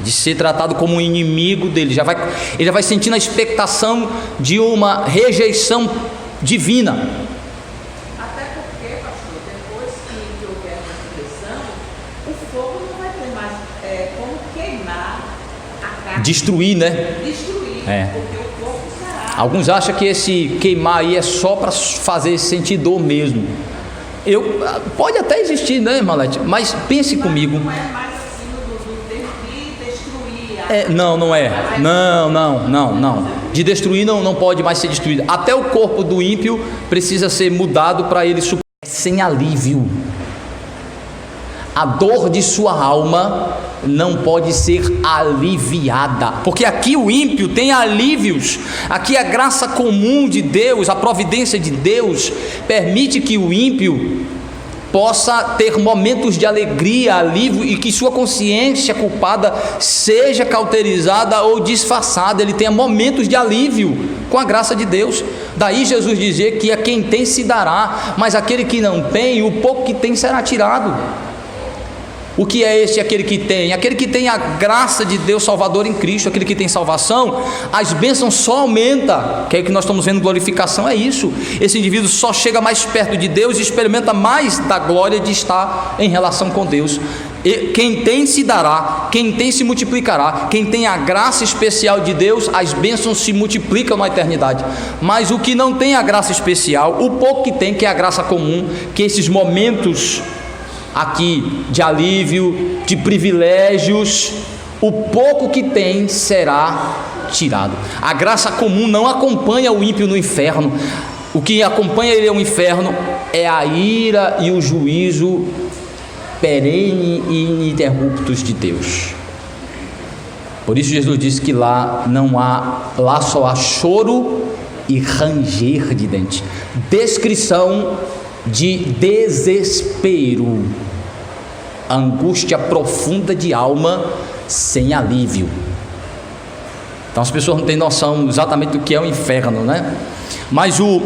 [SPEAKER 1] de ser tratado como um inimigo dele. Ele já vai sentindo a expectação de uma rejeição divina.
[SPEAKER 2] Até porque, pastor, depois que houver a ressurreição, o fogo não vai ter mais como queimar a carne.
[SPEAKER 1] Destruir, né?
[SPEAKER 2] Destruir,
[SPEAKER 1] É.
[SPEAKER 2] porque o corpo será.
[SPEAKER 1] Alguns acham que esse queimar aí é só para fazer sentir dor mesmo. Pode até existir, né, Malete? Mas pense comigo.
[SPEAKER 2] Não é mais assim do destruir.
[SPEAKER 1] Não é. Não. De destruir não pode mais ser destruído. Até o corpo do ímpio precisa ser mudado para ele sem alívio. A dor de sua alma não pode ser aliviada, porque aqui o ímpio tem alívios. Aqui a graça comum de Deus, a providência de Deus permite que o ímpio possa ter momentos de alegria, alívio, e que sua consciência culpada seja cauterizada ou disfarçada. Ele tenha momentos de alívio com a graça de Deus. Daí Jesus dizia que a quem tem se dará, mas aquele que não tem, o pouco que tem será tirado. O que é esse aquele que tem? Aquele que tem a graça de Deus Salvador em Cristo, aquele que tem salvação, as bênçãos só aumentam. Que é o que nós estamos vendo, glorificação, é isso. Esse indivíduo só chega mais perto de Deus e experimenta mais da glória de estar em relação com Deus. E quem tem se dará, quem tem se multiplicará. Quem tem a graça especial de Deus, as bênçãos se multiplicam na eternidade. Mas o que não tem a graça especial, o pouco que tem, que é a graça comum, que esses momentos aqui de alívio, de privilégios, o pouco que tem será tirado. A graça comum não acompanha o ímpio no inferno. O que acompanha ele ao inferno é a ira e o juízo perene e ininterruptos de Deus. Por isso Jesus disse que lá só há choro e ranger de dente. Descrição de desespero, angústia profunda de alma sem alívio. Então as pessoas não têm noção exatamente do que é o inferno, né? Mas o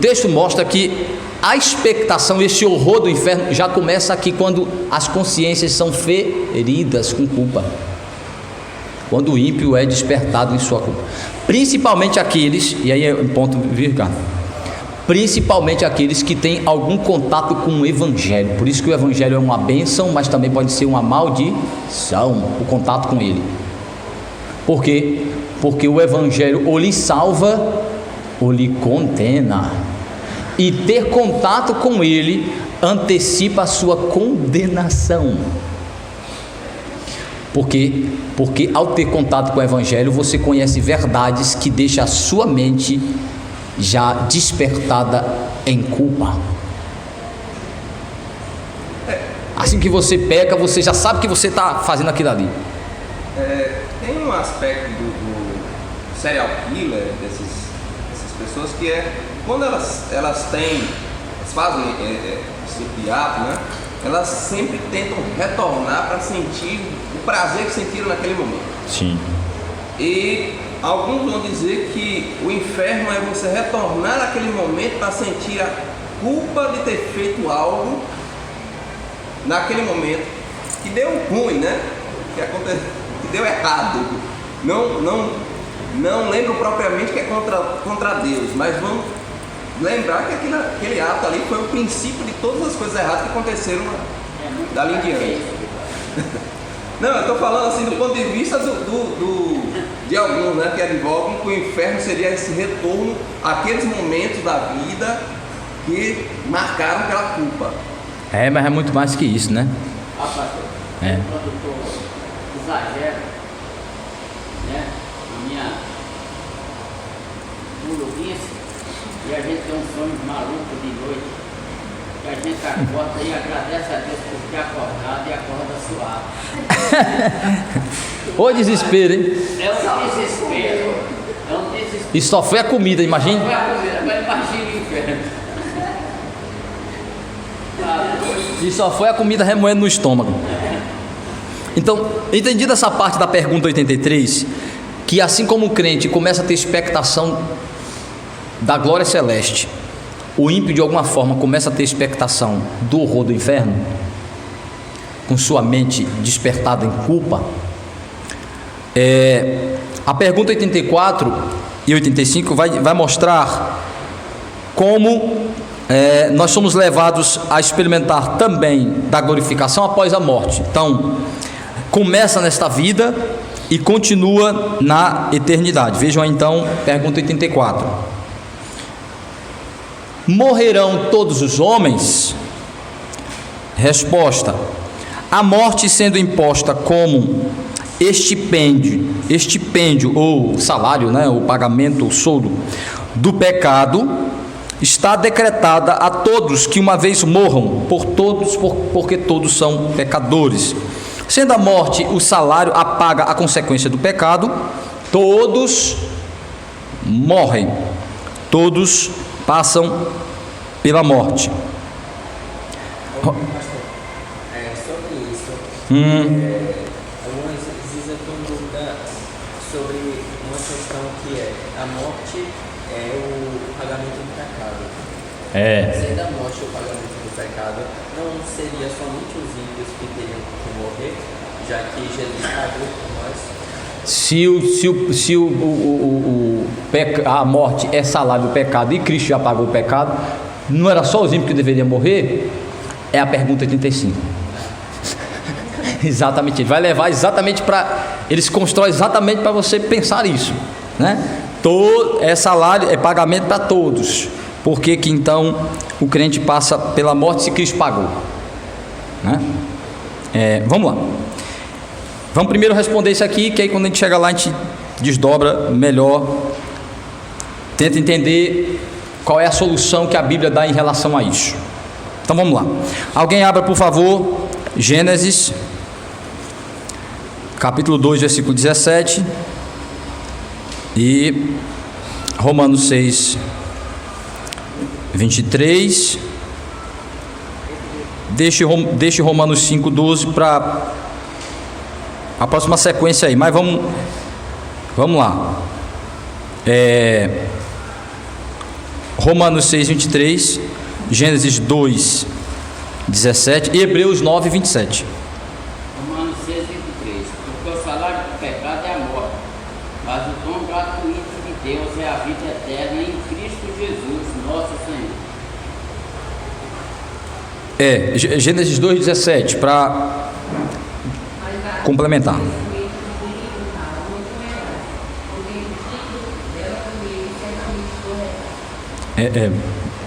[SPEAKER 1] texto mostra que a expectação, esse horror do inferno já começa aqui quando as consciências são feridas com culpa, quando o ímpio é despertado em sua culpa, principalmente aqueles, e aí é um ponto virgulado, principalmente aqueles que têm algum contato com o Evangelho. Por isso que o Evangelho é uma bênção, mas também pode ser uma maldição, o contato com ele. Por quê? Porque o Evangelho ou lhe salva ou lhe condena, e ter contato com ele antecipa a sua condenação. Porque ao ter contato com o Evangelho, você conhece verdades que deixam a sua mente já despertada em culpa. Assim que você peca, você já sabe que você está fazendo aquilo ali.
[SPEAKER 3] Tem um aspecto do serial killer, dessas pessoas, que é quando elas fazem esse tipo de ato, né? Elas sempre tentam retornar para sentir o prazer que sentiram naquele momento.
[SPEAKER 1] Sim.
[SPEAKER 3] E alguns vão dizer que o inferno é você retornar naquele momento para sentir a culpa de ter feito algo naquele momento que deu ruim, né? Que aconteceu, que deu errado. Não lembro propriamente que é contra Deus, mas vamos lembrar que aquele ato ali foi o princípio de todas as coisas erradas que aconteceram dali em diante. Não, eu estou falando assim do ponto de vista de alguns, né, que advogam que o inferno seria esse retorno àqueles momentos da vida que marcaram aquela culpa.
[SPEAKER 1] Mas é muito mais que isso, né?
[SPEAKER 4] Pastor, quando eu exagero, né, a minha maluquice, e a gente tem um sonho maluco de noite, que a gente acorda e agradece a Deus por ter acordado e acorda suave.
[SPEAKER 1] Ô desespero, hein?
[SPEAKER 4] É um desespero.
[SPEAKER 1] E só foi a comida, imagina.
[SPEAKER 4] Só foi a comida, agora imagina o inferno.
[SPEAKER 1] E só foi a comida remoendo no estômago. Então, entendida essa parte da pergunta 83, que assim como o crente começa a ter expectação da glória celeste, o ímpio de alguma forma começa a ter expectação do horror do inferno, com sua mente despertada em culpa. A pergunta 84 e 85 vai mostrar como nós somos levados a experimentar também da glorificação após a morte. Então, começa nesta vida e continua na eternidade. Vejam aí, então, pergunta 84. Morrerão todos os homens? Resposta: a morte sendo imposta como estipêndio ou salário, né, o pagamento, o soldo do pecado, está decretada a todos que uma vez morram, porque todos são pecadores. Sendo a morte o salário, a paga, a consequência do pecado, todos morrem, todos passam pela morte.
[SPEAKER 5] Sobre isso, algumas vezes eu tenho dúvida sobre uma questão que é: a morte é o pagamento do pecado. Sendo a morte o pagamento do pecado, não seria somente os ímpios que teriam que morrer, já que Jesus pagou por nós?
[SPEAKER 1] A morte é salário do pecado e Cristo já pagou o pecado, não era só os ímpios que deveriam morrer? É a pergunta 35. Exatamente, ele vai levar exatamente para, eles constroem exatamente para você pensar isso, né? É salário, é pagamento para todos. Por que então o crente passa pela morte se Cristo pagou? né? Vamos lá. Vamos primeiro responder isso aqui, que aí quando a gente chega lá a gente desdobra melhor, tenta entender qual é a solução que a Bíblia dá em relação a isso. Então vamos lá. Alguém abra, por favor, Gênesis, capítulo 2, versículo 17, e Romanos 6, 23. Deixe Romanos 5, 12 para a próxima sequência aí, mas vamos lá. Romanos 6, 23, Gênesis 2, 17 e Hebreus 9, 27.
[SPEAKER 4] Romanos 6, 23. Porque o salário do pecado é a morte, mas o dom gratuito de Deus é a vida eterna em Cristo Jesus, nosso Senhor.
[SPEAKER 1] Gênesis 2, 17, para complementar.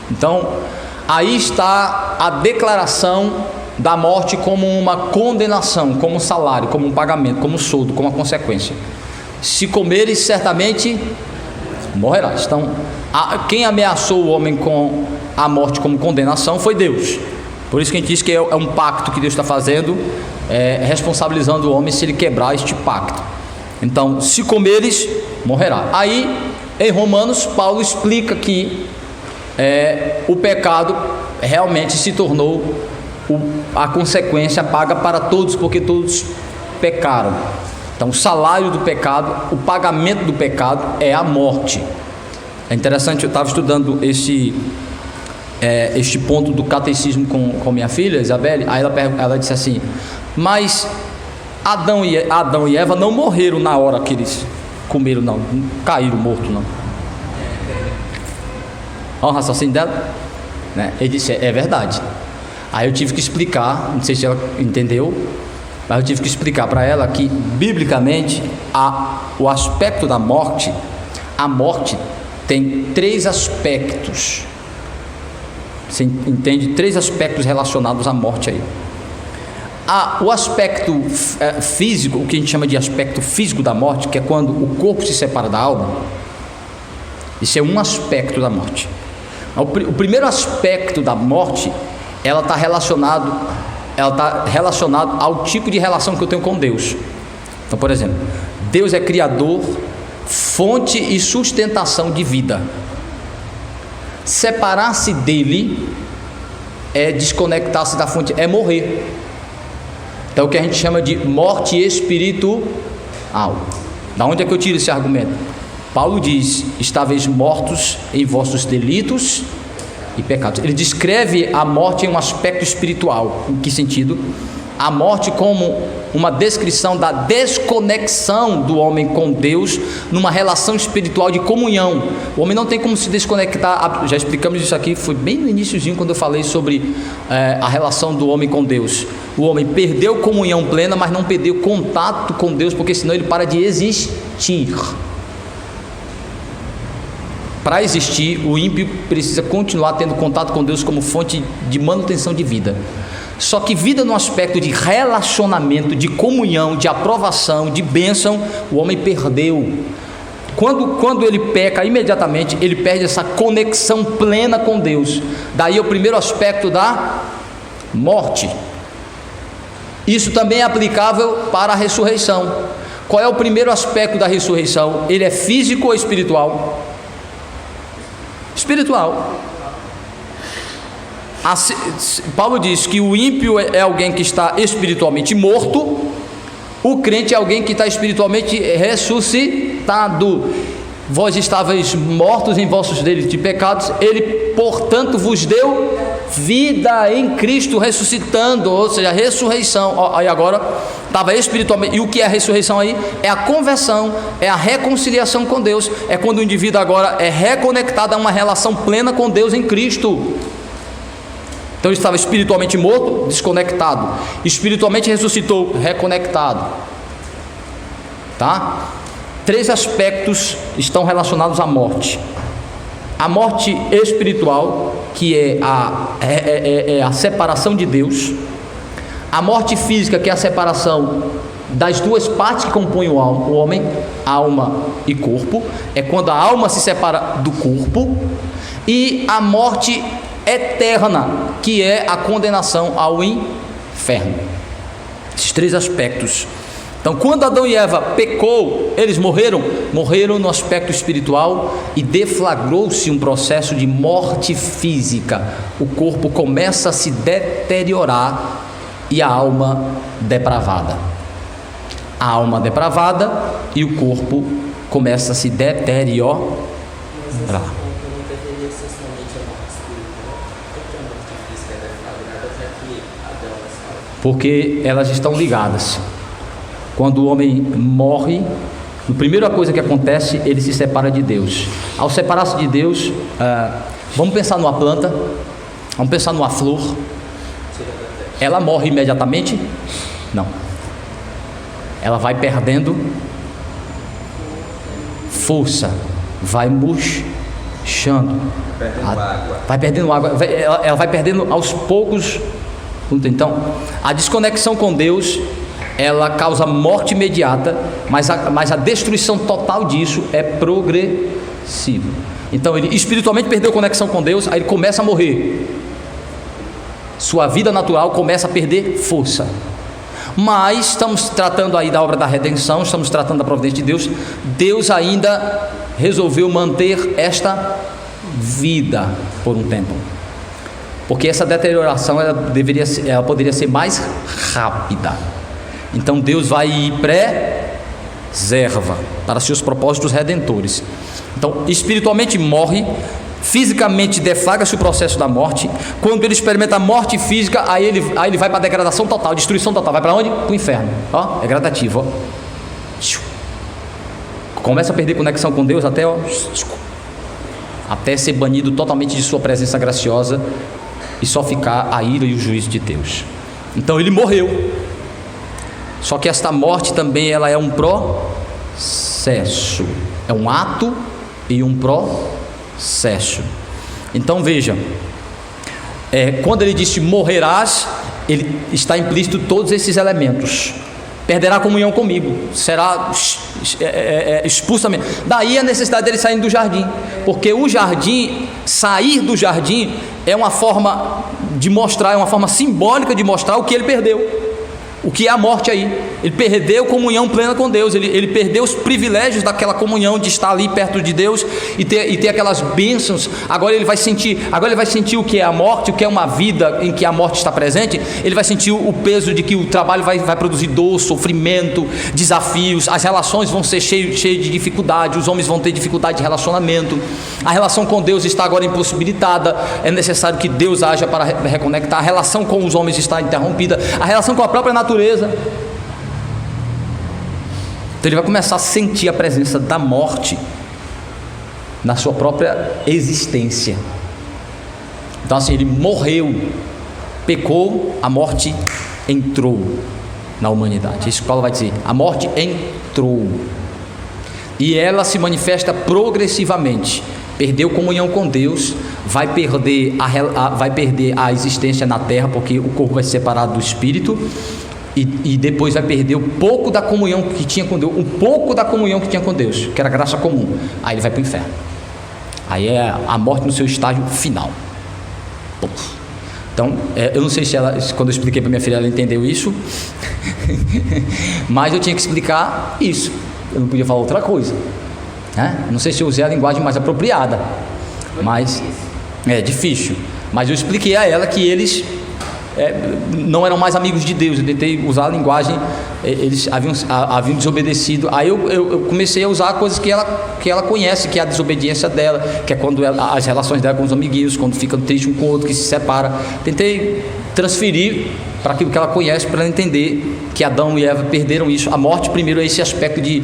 [SPEAKER 1] Então, aí está a declaração da morte como uma condenação, como um salário, como um pagamento, como um soldo, como uma consequência. Se comeres, certamente morrerás. Então, quem ameaçou o homem com a morte como condenação foi Deus. Por isso que a gente diz que é um pacto que Deus está fazendo, responsabilizando o homem se ele quebrar este pacto. Então, se comeres, morrerá. Aí, em Romanos, Paulo explica que o pecado realmente se tornou a consequência paga para todos, porque todos pecaram. Então, o salário do pecado, o pagamento do pecado é a morte. É interessante, eu estava estudando este ponto do catecismo com minha filha, Isabelle. Aí ela disse assim: mas Adão e Eva não morreram na hora que eles comeram, não caíram mortos, não. Olha o raciocínio dela, né? Ele disse: é verdade. Aí eu tive que explicar, não sei se ela entendeu, mas eu tive que explicar para ela que, biblicamente, o aspecto da morte, a morte tem 3 aspectos. Você entende? 3 aspectos relacionados à morte aí. O aspecto físico, o que a gente chama de aspecto físico da morte, que é quando o corpo se separa da alma. Isso é um aspecto da morte. O primeiro aspecto da morte, ela está relacionado ao tipo de relação que eu tenho com Deus. Então, por exemplo, Deus é criador, fonte e sustentação de vida. Separar-se dele é desconectar-se da fonte, é morrer. Então, o que a gente chama de morte espiritual. Da onde é que eu tiro esse argumento? Paulo diz: estáveis mortos em vossos delitos e pecados. Ele descreve a morte em um aspecto espiritual. Em que sentido? A morte como uma descrição da desconexão do homem com Deus numa relação espiritual de comunhão. O homem não tem como se desconectar. Já explicamos isso aqui, foi bem no iniciozinho quando eu falei sobre a relação do homem com Deus. O homem perdeu comunhão plena, mas não perdeu contato com Deus, porque senão ele para de existir. Para existir, o ímpio precisa continuar tendo contato com Deus como fonte de manutenção de vida. Só que vida no aspecto de relacionamento, de comunhão, de aprovação, de bênção, o homem perdeu. Quando ele peca, imediatamente ele perde essa conexão plena com Deus. Daí é o primeiro aspecto da morte. Isso também é aplicável para a ressurreição. Qual é o primeiro aspecto da ressurreição? Ele é físico ou espiritual? Espiritual. Paulo diz que o ímpio é alguém que está espiritualmente morto, o crente é alguém que está espiritualmente ressuscitado. Vós estáveis mortos em vossos delitos e pecados, ele portanto vos deu vida em Cristo, ressuscitando, ou seja, a ressurreição. Aí agora estava espiritualmente. E o que é a ressurreição aí? É a conversão, é a reconciliação com Deus, é quando o indivíduo agora é reconectado a uma relação plena com Deus em Cristo. Então ele estava espiritualmente morto, desconectado. Espiritualmente ressuscitou, reconectado. Tá? 3 aspectos estão relacionados à morte. A morte espiritual, que é a separação de Deus. A morte física, que é a separação das duas partes que compõem o homem, alma e corpo, é quando a alma se separa do corpo. E a morte eterna, que é a condenação ao inferno. Esses três aspectos. Então, quando Adão e Eva pecou, eles morreram no aspecto espiritual, e deflagrou-se um processo de morte física. O corpo começa a se deteriorar e a alma depravada. A alma depravada e o corpo começa a se deteriorar. Porque elas estão ligadas. Quando o homem morre, a primeira coisa que acontece, ele se separa de Deus. Ao separar-se de Deus, vamos pensar numa planta, vamos pensar numa flor. Ela morre imediatamente? Não. Ela vai perdendo força, vai murchando, vai perdendo água, ela vai perdendo aos poucos. Então, a desconexão com Deus, ela causa morte imediata, mas a destruição total disso é progressiva. Então, ele espiritualmente perdeu conexão com Deus, aí ele começa a morrer. Sua vida natural começa a perder força. Mas estamos tratando aí da obra da redenção, estamos tratando da providência de Deus. Deus ainda resolveu manter esta vida por um tempo, porque essa deterioração ela poderia ser mais rápida. Então Deus vai preserva para seus propósitos redentores. Então, espiritualmente morre, fisicamente deflagra-se o processo da morte. Quando ele experimenta a morte física, aí ele vai para a degradação total, destruição total. Vai para onde? Para o inferno. Ó, é gradativo, ó. Começa a perder conexão com Deus até ser banido totalmente de sua presença graciosa e só ficar a ira e o juízo de Deus. Então ele morreu. Só que esta morte também ela é um processo, é um ato e um processo. Então veja, quando ele disse morrerás, ele está implícito todos esses elementos. Perderá a comunhão comigo, será expulso. Daí a necessidade dele sair do jardim, porque o jardim, sair do jardim é uma forma de mostrar, é uma forma simbólica de mostrar o que ele perdeu. O que é a morte aí? Ele perdeu comunhão plena com Deus, ele perdeu os privilégios daquela comunhão de estar ali perto de Deus e ter aquelas bênçãos. Agora ele vai sentir o que é a morte, o que é uma vida em que a morte está presente. Ele vai sentir o peso de que o trabalho vai produzir dor, sofrimento, desafios. As relações vão ser cheias de dificuldade, os homens vão ter dificuldade de relacionamento. A relação com Deus está agora impossibilitada, é necessário que Deus haja para reconectar. A relação com os homens está interrompida, a relação com a própria natureza. Então ele vai começar a sentir a presença da morte na sua própria existência. Então assim, ele morreu, pecou, a morte entrou na humanidade. Isso que Paulo vai dizer, a morte entrou, e ela se manifesta progressivamente. Perdeu comunhão com Deus, vai perder a existência na terra, porque o corpo vai ser separado do espírito. E depois vai perder um pouco da comunhão que tinha com Deus, que era graça comum. Aí ele vai para o inferno. Aí é a morte no seu estágio final. Então, eu não sei se quando eu expliquei para minha filha, ela entendeu isso. Mas eu tinha que explicar isso. Eu não podia falar outra coisa, né? Não sei se eu usei a linguagem mais apropriada, mas é difícil. Mas eu expliquei a ela que eles não eram mais amigos de Deus. Eu tentei usar a linguagem, eles haviam desobedecido. Aí eu comecei a usar coisas que ela conhece, que é a desobediência dela, que é quando as relações dela com os amiguinhos, quando ficam tristes um com o outro, que se separa. Tentei transferir para aquilo que ela conhece, para ela entender que Adão e Eva perderam isso. A morte primeiro é esse aspecto de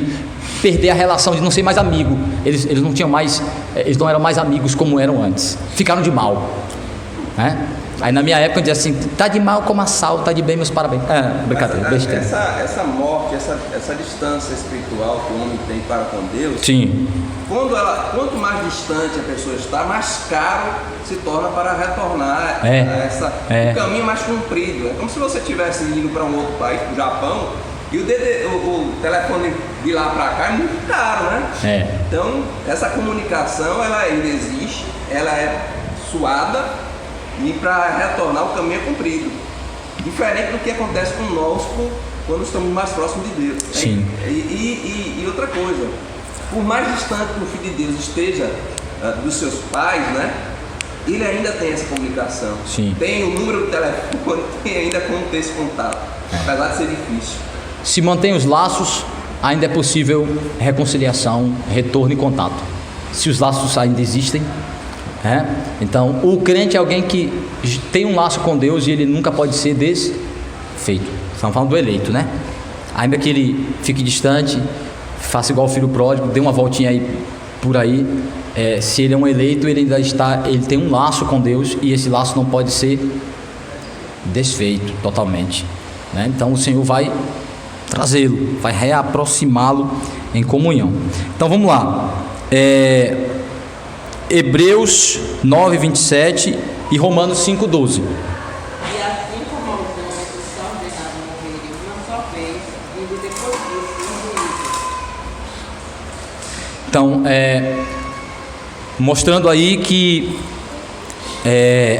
[SPEAKER 1] perder a relação, de não ser mais amigo. Eles não eram mais amigos como eram antes, ficaram de mal, né? Aí na minha época eu dizia assim, tá de mal como sal, tá de bem meus parabéns. Brincadeira, besteira.
[SPEAKER 3] Essa morte, essa distância espiritual que o homem tem para com Deus,
[SPEAKER 1] Sim.
[SPEAKER 3] Quanto mais distante a pessoa está, mais caro se torna para retornar o caminho mais comprido. É como se você estivesse indo para um outro país, para o Japão, e o telefone de lá para cá é muito caro, né? Então, essa comunicação, ela ainda existe, ela é suada, e para retornar o caminho é comprido. Diferente do que acontece conosco quando estamos mais próximos de Deus.
[SPEAKER 1] Sim.
[SPEAKER 3] E outra coisa, por mais distante que o Filho de Deus esteja dos seus pais, né? Ele ainda tem essa comunicação.
[SPEAKER 1] Sim.
[SPEAKER 3] Tem o número do telefone, tem ainda como ter esse contato, apesar de ser difícil.
[SPEAKER 1] Se mantém os laços, ainda é possível reconciliação, retorno e contato. Se os laços ainda existem, então o crente é alguém que tem um laço com Deus e ele nunca pode ser desfeito. Estamos falando do eleito, né? Ainda que ele fique distante, faça igual o filho pródigo, dê uma voltinha aí por aí. Se ele é um eleito, ele tem um laço com Deus e esse laço não pode ser desfeito totalmente, né? Então o Senhor vai trazê-lo, vai reaproximá-lo em comunhão. Então vamos lá, Hebreus 9, 27 e Romanos 5, 12.
[SPEAKER 2] E assim como os homens são ordenados a morrer uma só vez, e depois disso um juízo.
[SPEAKER 1] Então, mostrando aí que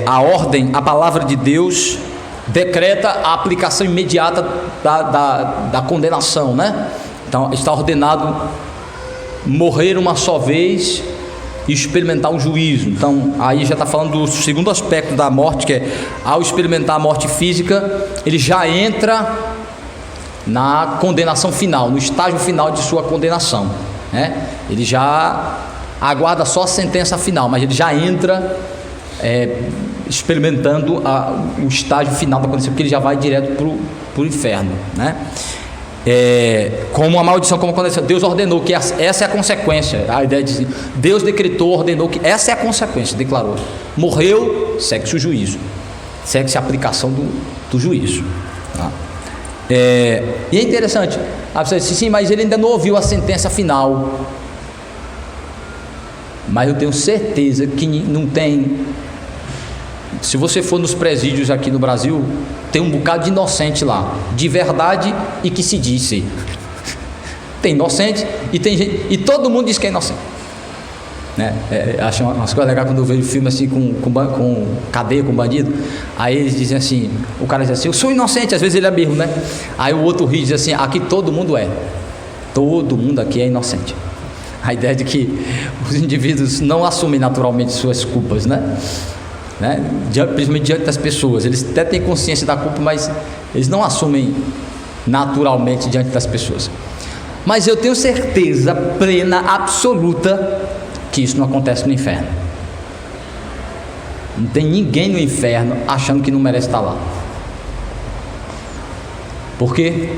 [SPEAKER 1] a ordem, a palavra de Deus decreta a aplicação imediata da condenação, né? Então está ordenado morrer uma só vez e experimentar o juízo. Então aí já está falando do segundo aspecto da morte, que é ao experimentar a morte física, ele já entra na condenação final, no estágio final de sua condenação, né? Ele já aguarda só a sentença final, mas ele já entra experimentando o estágio final da condição, porque ele já vai direto para o inferno, né? Como a maldição, como aconteceu, Deus ordenou que essa é a consequência. A ideia de Deus decretou, ordenou que essa é a consequência, declarou. Morreu, segue-se o juízo, segue-se a aplicação do juízo, tá? E é interessante, você disse, sim, mas ele ainda não ouviu a sentença final. Mas eu tenho certeza que não tem. Se você for nos presídios aqui no Brasil, tem um bocado de inocente lá, de verdade e que se diz ser. Tem inocente e tem gente, e todo mundo diz que é inocente, né? Acho umas coisas legais quando eu vejo filme assim com cadeia, com bandido. Aí eles dizem assim, o cara diz assim, eu sou inocente, às vezes ele é mesmo, né? Aí o outro ri e diz assim, aqui todo mundo aqui é inocente. A ideia de que os indivíduos não assumem naturalmente suas culpas, né? Principalmente diante das pessoas. Eles até têm consciência da culpa, mas eles não assumem naturalmente diante das pessoas. Mas eu tenho certeza plena, absoluta, que isso não acontece no inferno. Não tem ninguém no inferno achando que não merece estar lá. Por quê?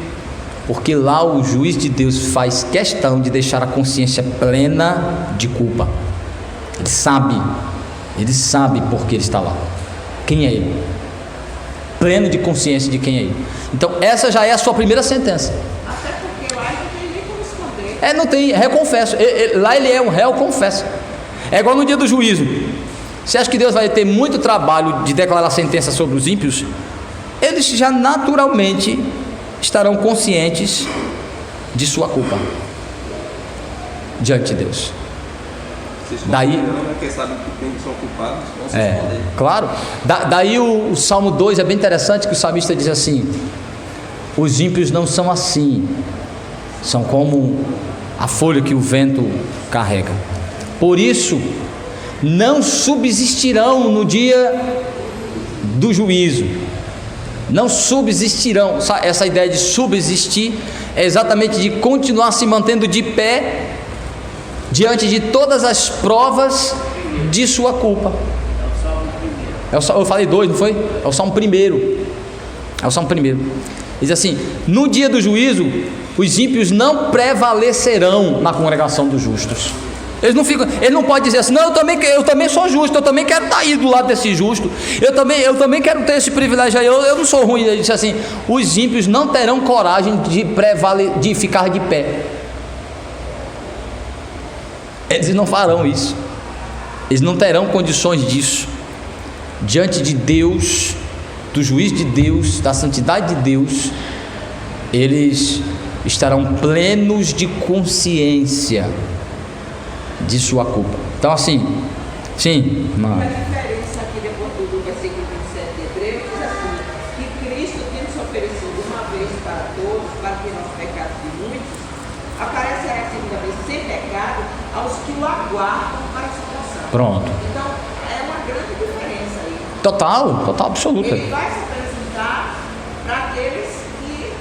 [SPEAKER 1] Porque lá o juiz de Deus faz questão de deixar a consciência plena de culpa. Ele sabe por que ele está lá, quem é ele, pleno de consciência de quem é ele. Então essa já é a sua primeira sentença.
[SPEAKER 2] Até porque lá não tem nem como esconder.
[SPEAKER 1] Não tem, reconfesso. Lá ele é um réu, confessa. É igual no dia do juízo. Você acha que Deus vai ter muito trabalho de declarar sentença sobre os ímpios? Eles já naturalmente estarão conscientes de sua culpa diante de Deus. Daí,
[SPEAKER 3] quem sabe que são culpados, vão se esconder.
[SPEAKER 1] Claro. Daí o Salmo 2 é bem interessante, que o salmista diz assim: os ímpios não são assim, são como a folha que o vento carrega. Por isso, não subsistirão no dia do juízo. Não subsistirão. Essa ideia de subsistir é exatamente de continuar se mantendo de pé diante de todas as provas de sua culpa. Eu falei 2, não foi? É o Salmo 1. Diz assim: no dia do juízo, os ímpios não prevalecerão na congregação dos justos. Ele não pode dizer assim, não, eu também sou justo, eu também quero estar aí do lado desse justo, eu também quero ter esse privilégio aí, eu não sou ruim. Ele disse assim, os ímpios não terão coragem de ficar de pé. Eles não farão isso. Eles não terão condições disso. Diante de Deus, do juízo de Deus, da santidade de Deus, eles estarão plenos de consciência de sua culpa. Então assim, sim,
[SPEAKER 2] a diferença aqui depois do versículo 27 de Hebreus diz assim, que Cristo, tendo se oferecido uma vez para todos, para que os pecados de muitos, aparecerá a segunda vez sem pecado aos que o aguardam para a salvação.
[SPEAKER 1] Pronto.
[SPEAKER 2] Então é uma grande diferença aí.
[SPEAKER 1] Total, absoluta.
[SPEAKER 2] Ele vai se apresentar para aqueles que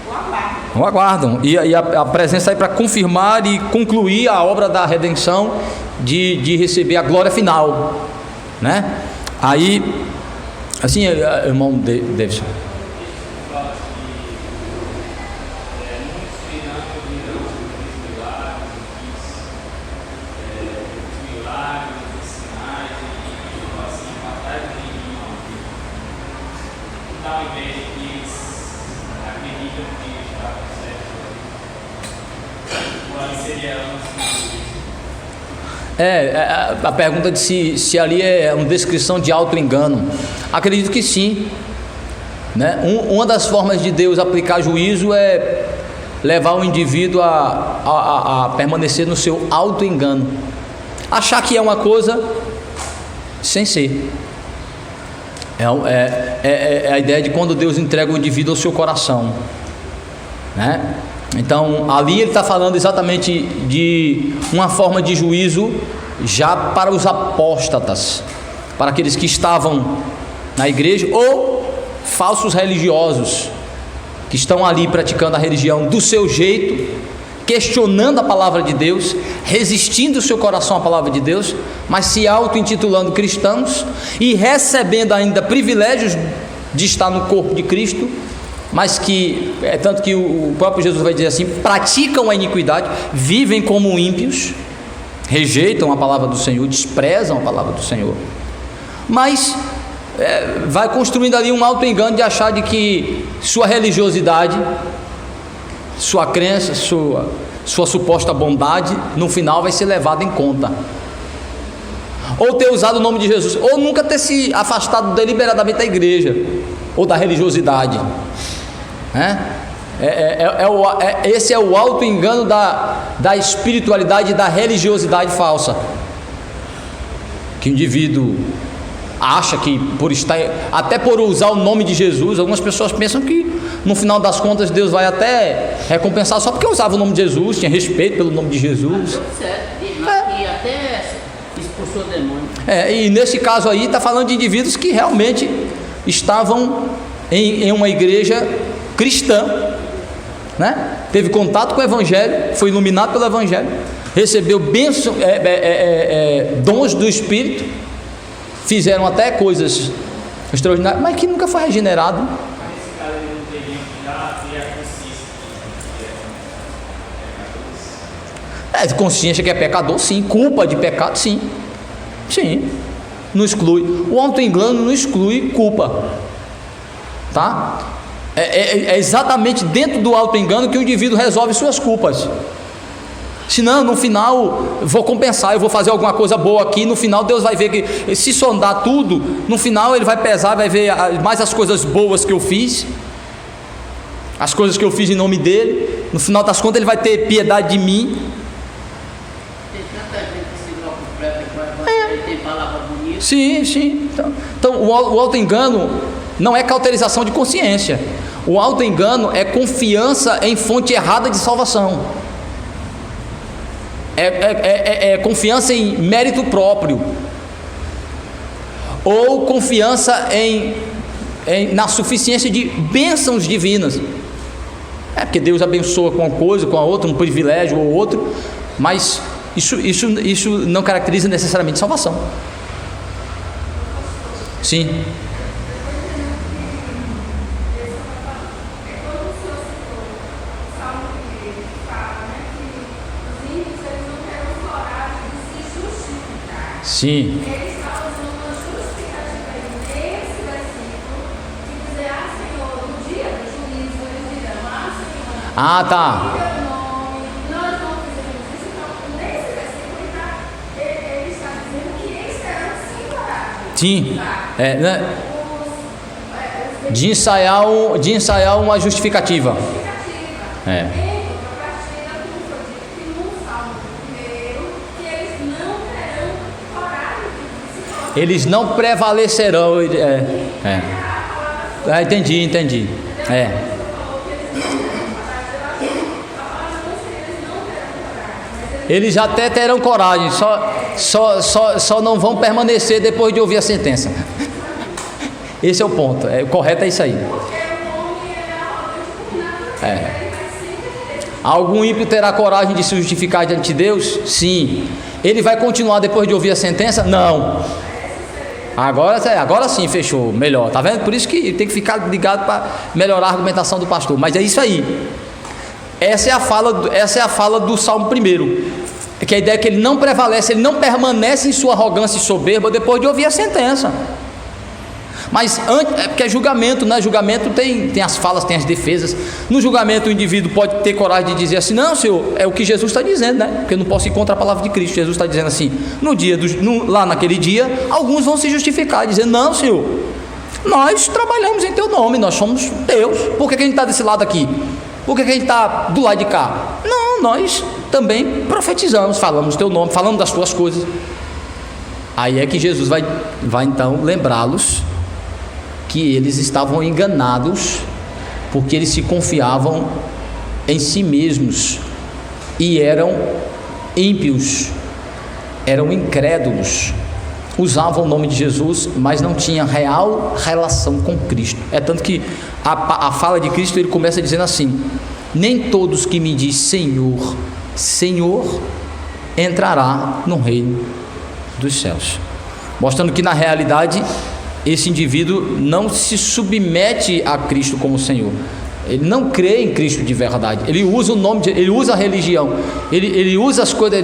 [SPEAKER 2] o aguardam.
[SPEAKER 1] O aguardam. E a presença aí para confirmar e concluir a obra da redenção, de receber a glória final, né? Aí, assim, irmão Davidson. A pergunta de se ali é uma descrição de auto-engano. Acredito que sim, né? Uma das formas de Deus aplicar juízo é levar o indivíduo a permanecer no seu auto-engano, achar que é uma coisa sem ser. É a ideia de quando Deus entrega o indivíduo ao seu coração, né? Então ali ele está falando exatamente de uma forma de juízo já para os apóstatas, para aqueles que estavam na igreja, ou falsos religiosos que estão ali praticando a religião do seu jeito, questionando a palavra de Deus, resistindo o seu coração à palavra de Deus, mas se auto-intitulando cristãos e recebendo ainda privilégios de estar no corpo de Cristo, mas que, tanto que o próprio Jesus vai dizer assim, praticam a iniquidade, vivem como ímpios, rejeitam a palavra do Senhor, desprezam a palavra do Senhor, mas vai construindo ali um auto-engano de achar de que sua religiosidade, sua crença, sua suposta bondade, no final vai ser levada em conta, ou ter usado o nome de Jesus, ou nunca ter se afastado deliberadamente da igreja, ou da religiosidade, esse é o auto-engano da espiritualidade e da religiosidade falsa, que o indivíduo acha que até por usar o nome de Jesus, algumas pessoas pensam que no final das contas Deus vai até recompensar só porque usava o nome de Jesus, tinha respeito pelo nome de Jesus.
[SPEAKER 4] E até expulsou o demônio.
[SPEAKER 1] E nesse caso aí está falando de indivíduos que realmente estavam em uma igreja cristã, né? Teve contato com o Evangelho, foi iluminado pelo Evangelho, recebeu bênção, dons do Espírito, fizeram até coisas extraordinárias, mas que nunca foi regenerado.
[SPEAKER 6] Mas nesse caso ele não teria que já ter a consciência
[SPEAKER 1] Consciência que é pecador, sim. Culpa de pecado, sim. Sim. Não exclui. O auto-engano não exclui culpa, tá? É exatamente dentro do auto-engano que o indivíduo resolve suas culpas. Senão, no final, vou compensar, eu vou fazer alguma coisa boa aqui, no final Deus vai ver que, se sondar tudo, no final ele vai pesar, vai ver mais as coisas boas que eu fiz, as coisas que eu fiz em nome dele, no final das contas ele vai ter piedade de mim.
[SPEAKER 4] Tem tanta gente que se louca por preta, tem palavra bonita.
[SPEAKER 1] Sim. Então o auto-engano não é cauterização de consciência. O auto-engano é confiança em fonte errada de salvação. É confiança em mérito próprio, ou confiança na suficiência de bênçãos divinas. Porque Deus abençoa com uma coisa, com a outra, um privilégio ou outro, mas isso não caracteriza necessariamente salvação. Sim. Sim.
[SPEAKER 7] Ele está usando uma justificativa nesse versículo que dizer, Senhor, no dia do juízo eles dirão, Senhor,
[SPEAKER 1] Ah, tá.
[SPEAKER 7] em teu nome, nós não fizemos isso. Então, nesse versículo, ele está dizendo que eles terão sim coragem.
[SPEAKER 1] Sim. Né? De ensaiar uma justificativa. Eles não prevalecerão. Entendi. Eles até terão coragem, só não vão permanecer depois de ouvir a sentença. Esse é o ponto. O correto é isso aí. Algum ímpio terá coragem de se justificar diante de Deus? Sim. Ele vai continuar depois de ouvir a sentença? Não. Agora sim, fechou. Melhor. Tá vendo? Por isso que tem que ficar ligado para melhorar a argumentação do pastor. Mas é isso aí. Essa é a fala do Salmo 1. Que a ideia é que ele não prevalece, ele não permanece em sua arrogância e soberba depois de ouvir a sentença. Mas antes, porque é julgamento, né? Julgamento tem as falas, tem as defesas. No julgamento o indivíduo pode ter coragem de dizer assim, não, Senhor, é o que Jesus está dizendo, né? Porque eu não posso ir contra a palavra de Cristo. Jesus está dizendo assim, lá naquele dia, alguns vão se justificar, dizendo, não, Senhor, nós trabalhamos em teu nome, nós somos Deus. Por que a gente está desse lado aqui? Por que a gente está do lado de cá? Não, nós também profetizamos, falamos teu nome, falamos das tuas coisas. Aí é que Jesus vai então lembrá-los que eles estavam enganados, porque eles se confiavam em si mesmos e eram ímpios, eram incrédulos, usavam o nome de Jesus, mas não tinham real relação com Cristo. É tanto que a fala de Cristo, ele começa dizendo assim, nem todos que me diz Senhor, Senhor, entrará no reino dos céus, mostrando que na realidade esse indivíduo não se submete a Cristo como Senhor. Ele não crê em Cristo de verdade. Ele usa o nome, ele usa a religião, ele usa as coisas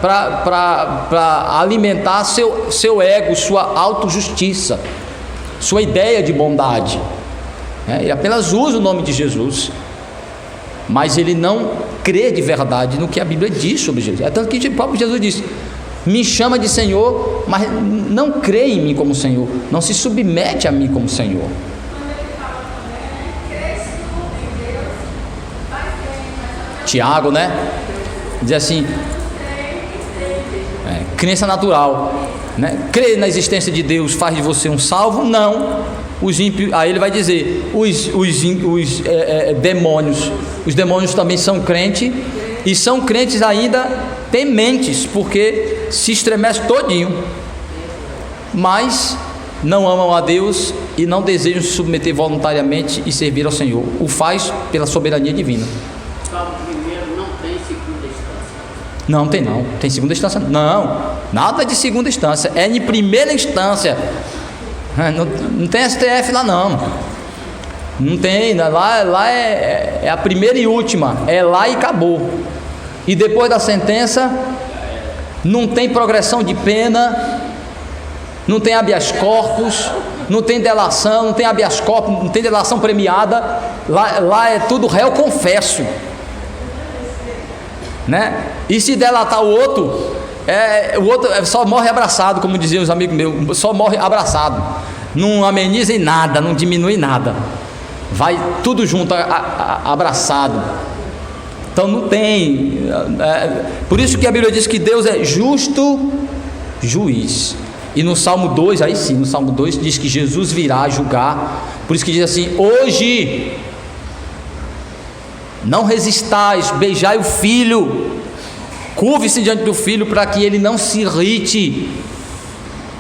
[SPEAKER 1] para alimentar seu ego, sua autojustiça, sua ideia de bondade. Ele apenas usa o nome de Jesus, mas ele não crê de verdade no que a Bíblia diz sobre Jesus. É tanto que o próprio Jesus disse, me chama de Senhor, mas não crê em mim como Senhor, não se submete a mim como Senhor. Tiago, né? Diz assim, crença natural, né? Crer na existência de Deus faz de você um salvo? Não. Os ímpios, aí ele vai dizer, os demônios também são crentes, e são crentes ainda tementes, porque se estremece todinho, mas não amam a Deus e não desejam se submeter voluntariamente e servir ao Senhor. O faz pela soberania divina.
[SPEAKER 4] Salmo primeiro não tem segunda instância.
[SPEAKER 1] Não tem não. Tem segunda instância? Não. Nada de segunda instância. É em primeira instância. Não tem STF lá não. Não tem. Lá é a primeira e última. É lá e acabou. E depois da sentença, não tem progressão de pena, não tem habeas corpus, não tem delação, não tem habeas corpus, não tem delação premiada. Lá é tudo réu confesso, né? E se delatar o outro só morre abraçado, como diziam os amigos meus, só morre abraçado, não ameniza em nada, não diminui nada, vai tudo junto, abraçado. Então não tem, por isso que a Bíblia diz que Deus é justo juiz. E no Salmo 2, aí sim, no Salmo 2 diz que Jesus virá julgar. Por isso que diz assim, hoje não resistais, beijai o filho, curve-se diante do filho para que ele não se irrite.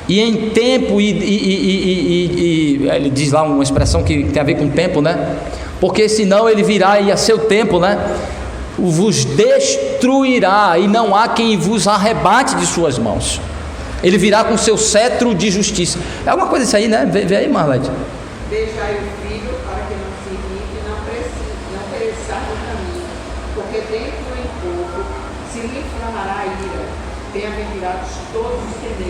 [SPEAKER 1] E em tempo, ele diz lá uma expressão que tem a ver com tempo, né? Porque senão ele virá e a seu tempo, né? Vos destruirá e não há quem vos arrebate de suas mãos. Ele virá com seu cetro de justiça. É alguma coisa isso aí, né? Vê aí, Marlete.
[SPEAKER 2] Deixai o filho para que não se irrite e não pereçar no caminho, porque dentro em pouco se lhe inflamará a ira. Bem-aventurados todos os tementes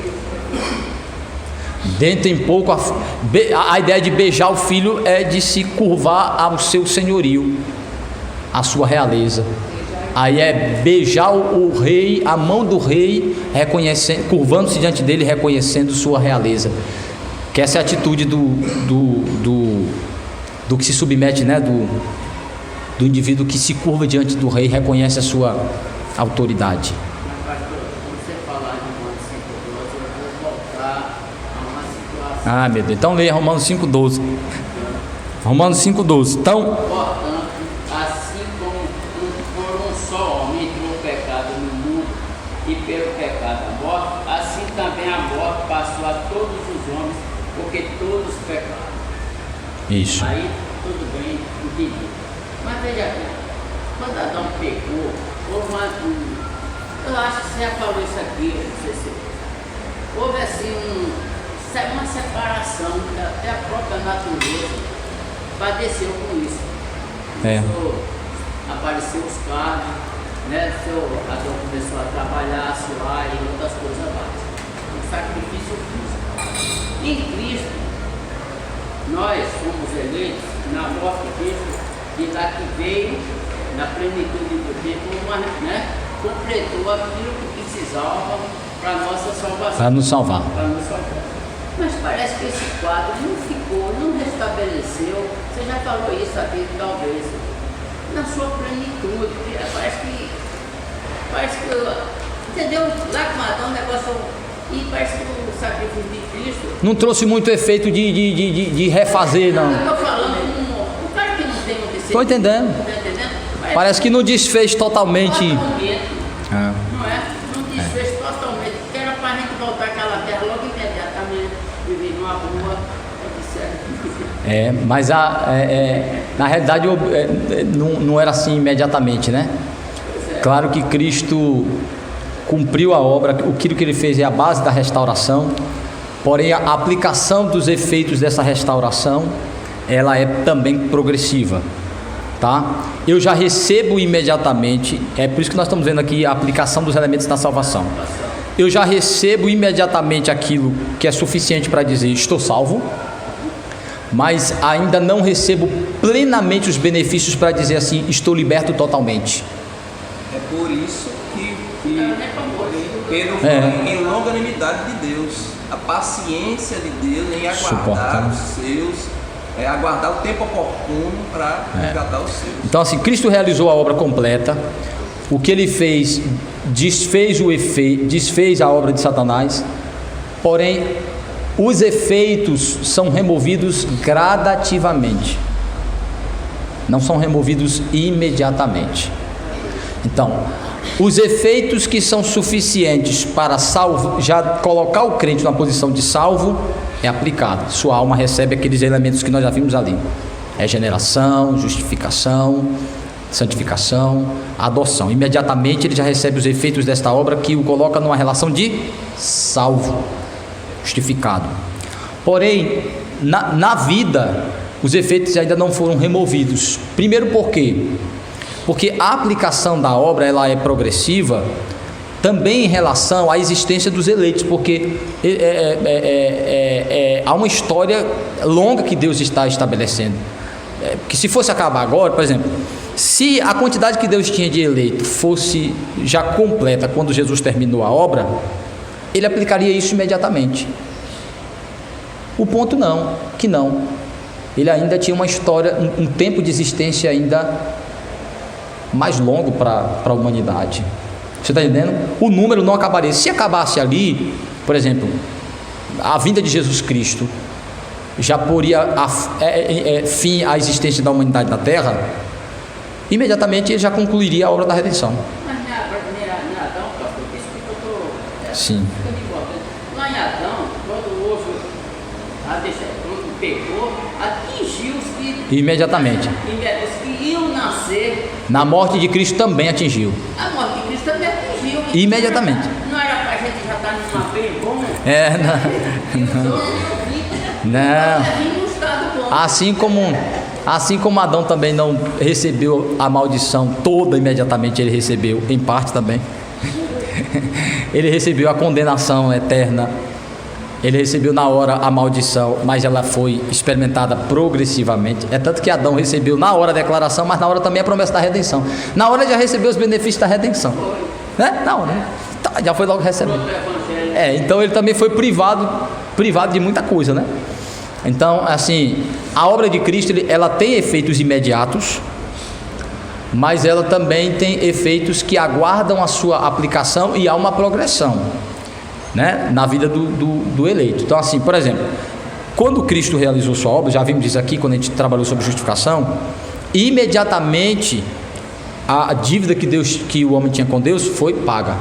[SPEAKER 1] Dentro em pouco, a ideia de beijar o filho é de se curvar ao seu senhorio, à sua realeza. Aí é beijar o rei, a mão do rei, reconhecendo, curvando-se diante dele, reconhecendo sua realeza. Que essa é a atitude do que se submete, né? Do indivíduo que se curva diante do rei, reconhece a sua autoridade. Ah, meu Deus. Então leia Romanos 5,12. Romanos 5,12. Então,
[SPEAKER 4] portanto, assim como por um só homem entrou o pecado no mundo e pelo pecado a morte, assim também a morte passou a todos os homens, porque todos pecaram.
[SPEAKER 1] isso.
[SPEAKER 4] Aí, tudo bem, entendi. Mas veja bem, quando Adão pecou, houve eu acho que você já falou isso aqui, não sei se houve assim uma separação, até a própria natureza padeceu com isso. Apareceu os carros, né? Adão começou a trabalhar, a suar e outras coisas mais. Um sacrifício físico. Em Cristo, nós fomos eleitos na morte de Cristo, e lá que veio, na plenitude do tempo, né? Completou aquilo que precisava para a nossa salvação.
[SPEAKER 1] Para nos salvar.
[SPEAKER 4] Mas parece que esse quadro não ficou, não restabeleceu. Você já falou isso aqui, talvez, na sua plenitude. Parece que entendeu? Lá com Adão, o negócio. E parece que o sacrifício de Cristo
[SPEAKER 1] não trouxe muito efeito de refazer, não.
[SPEAKER 4] Eu estou falando, o cara que não tem um discernimento.
[SPEAKER 1] Estou entendendo.
[SPEAKER 4] Tá entendendo?
[SPEAKER 1] Parece que não desfez totalmente.
[SPEAKER 4] Não é? Não desfez totalmente. Porque era para a gente voltar àquela terra logo imediatamente, viver numa rua.
[SPEAKER 1] Mas na realidade não era assim imediatamente, né? Claro que Cristo cumpriu a obra, aquilo que ele fez é a base da restauração, porém a aplicação dos efeitos dessa restauração, ela é também progressiva, tá? Eu já recebo imediatamente, é por isso que nós estamos vendo aqui a aplicação dos elementos da salvação. Eu já recebo imediatamente aquilo que é suficiente para dizer estou salvo, mas ainda não recebo plenamente os benefícios para dizer assim, estou liberto totalmente.
[SPEAKER 3] É por isso que Pedro fala em longanimidade de Deus, a paciência de Deus em aguardar os seus, aguardar o tempo oportuno para resgatar os seus.
[SPEAKER 1] Então assim, Cristo realizou a obra completa, o que ele fez, desfez a obra de Satanás, porém os efeitos são removidos gradativamente, não são removidos imediatamente. Então, os efeitos que são suficientes para já colocar o crente na posição de salvo é aplicado. Sua alma recebe aqueles elementos que nós já vimos ali: regeneração, justificação, santificação, adoção. Imediatamente ele já recebe os efeitos desta obra que o coloca numa relação de salvo, justificado. Porém, na vida, os efeitos ainda não foram removidos. Primeiro, por quê? Porque a aplicação da obra ela é progressiva também em relação à existência dos eleitos, porque há uma história longa que Deus está estabelecendo. Que se fosse acabar agora, por exemplo, se a quantidade que Deus tinha de eleito fosse já completa quando Jesus terminou a obra, ele aplicaria isso imediatamente. O ponto não. Ele ainda tinha uma história, um tempo de existência ainda mais longo para a humanidade. Você está entendendo? O número não acabaria. Se acabasse ali, por exemplo, a vinda de Jesus Cristo já poria fim à existência da humanidade na Terra, imediatamente ele já concluiria a obra da redenção.
[SPEAKER 4] Mas não é Adão, pastor, isso que eu estou...
[SPEAKER 1] Sim.
[SPEAKER 4] Lá em Adão, quando houve quando pecou, atingiu os que...
[SPEAKER 1] Imediatamente.
[SPEAKER 4] Os que iam nascer...
[SPEAKER 1] Na morte de Cristo também atingiu.
[SPEAKER 4] A morte de Cristo também atingiu.
[SPEAKER 1] Imediatamente.
[SPEAKER 4] Não era para a gente já estar numa bem bom?
[SPEAKER 1] Não. Assim como Adão também não recebeu a maldição toda imediatamente, ele recebeu em parte também. Ele recebeu a condenação eterna Ele recebeu na hora a maldição, mas ela foi experimentada progressivamente. É tanto que Adão recebeu na hora a declaração, mas na hora também a promessa da redenção. Na hora ele já recebeu os benefícios da redenção, né? Na hora, já foi logo recebendo. Então ele também foi privado de muita coisa, né? Então, assim, a obra de Cristo, ela tem efeitos imediatos, mas ela também tem efeitos que aguardam a sua aplicação, e há uma progressão, né, na vida do eleito. Então, assim, por exemplo, quando Cristo realizou sua obra, já vimos isso aqui quando a gente trabalhou sobre justificação, imediatamente a dívida que o homem tinha com Deus foi paga.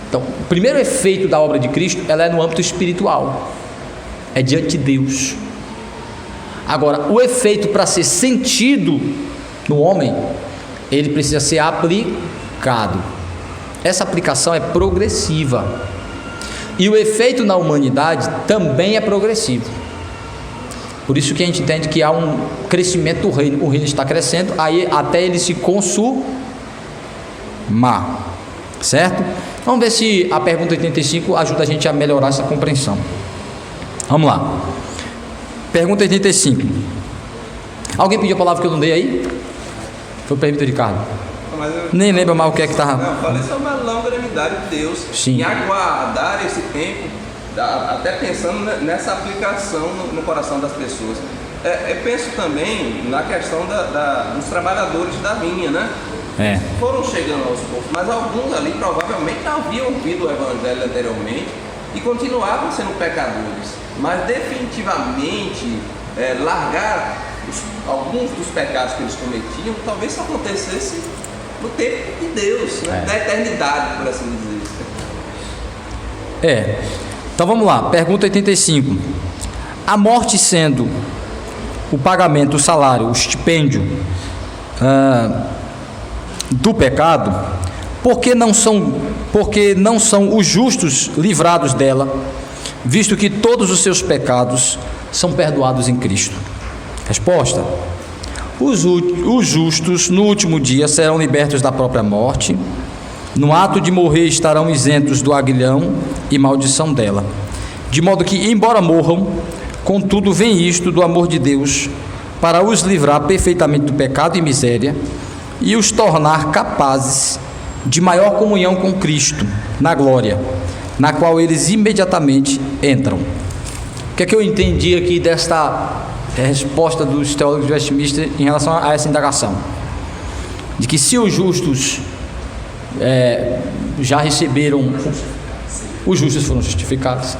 [SPEAKER 1] Então, o primeiro efeito da obra de Cristo, ela é no âmbito espiritual, é diante de Deus. Agora, o efeito para ser sentido no homem, ele precisa ser aplicado. Essa aplicação é progressiva. E o efeito na humanidade também é progressivo. Por isso que a gente entende que há um crescimento do reino. O reino está crescendo, aí até ele se consumar. Certo? Vamos ver se a pergunta 85 ajuda a gente a melhorar essa compreensão. Vamos lá. Pergunta 85. Alguém pediu a palavra que eu não dei aí? Foi pergunta de Ricardo. Nem lembro mais o que é que estava.
[SPEAKER 3] Não, falei sobre a longanimidade de Deus.
[SPEAKER 1] Sim.
[SPEAKER 3] Em aguardar esse tempo, até pensando nessa aplicação no coração das pessoas. Eu penso também na questão dos trabalhadores da vinha, né? Foram chegando aos poucos, mas alguns ali provavelmente haviam ouvido o evangelho anteriormente e continuavam sendo pecadores, mas definitivamente largar alguns dos pecados que eles cometiam, talvez isso acontecesse no tempo de Deus, né? Da eternidade, por assim dizer.
[SPEAKER 1] Então vamos lá, pergunta 85. A morte sendo o pagamento, o salário, o estipêndio do pecado, porque não são os justos livrados dela, visto que todos os seus pecados são perdoados em Cristo? Resposta: os justos no último dia serão libertos da própria morte, no ato de morrer estarão isentos do aguilhão e maldição dela, de modo que, embora morram, contudo vem isto do amor de Deus, para os livrar perfeitamente do pecado e miséria, e os tornar capazes de maior comunhão com Cristo, na glória, na qual eles imediatamente entram. O que é que eu entendi aqui desta resposta dos teólogos de Westminster em relação a essa indagação? De que se os justos já receberam, os justos foram justificados.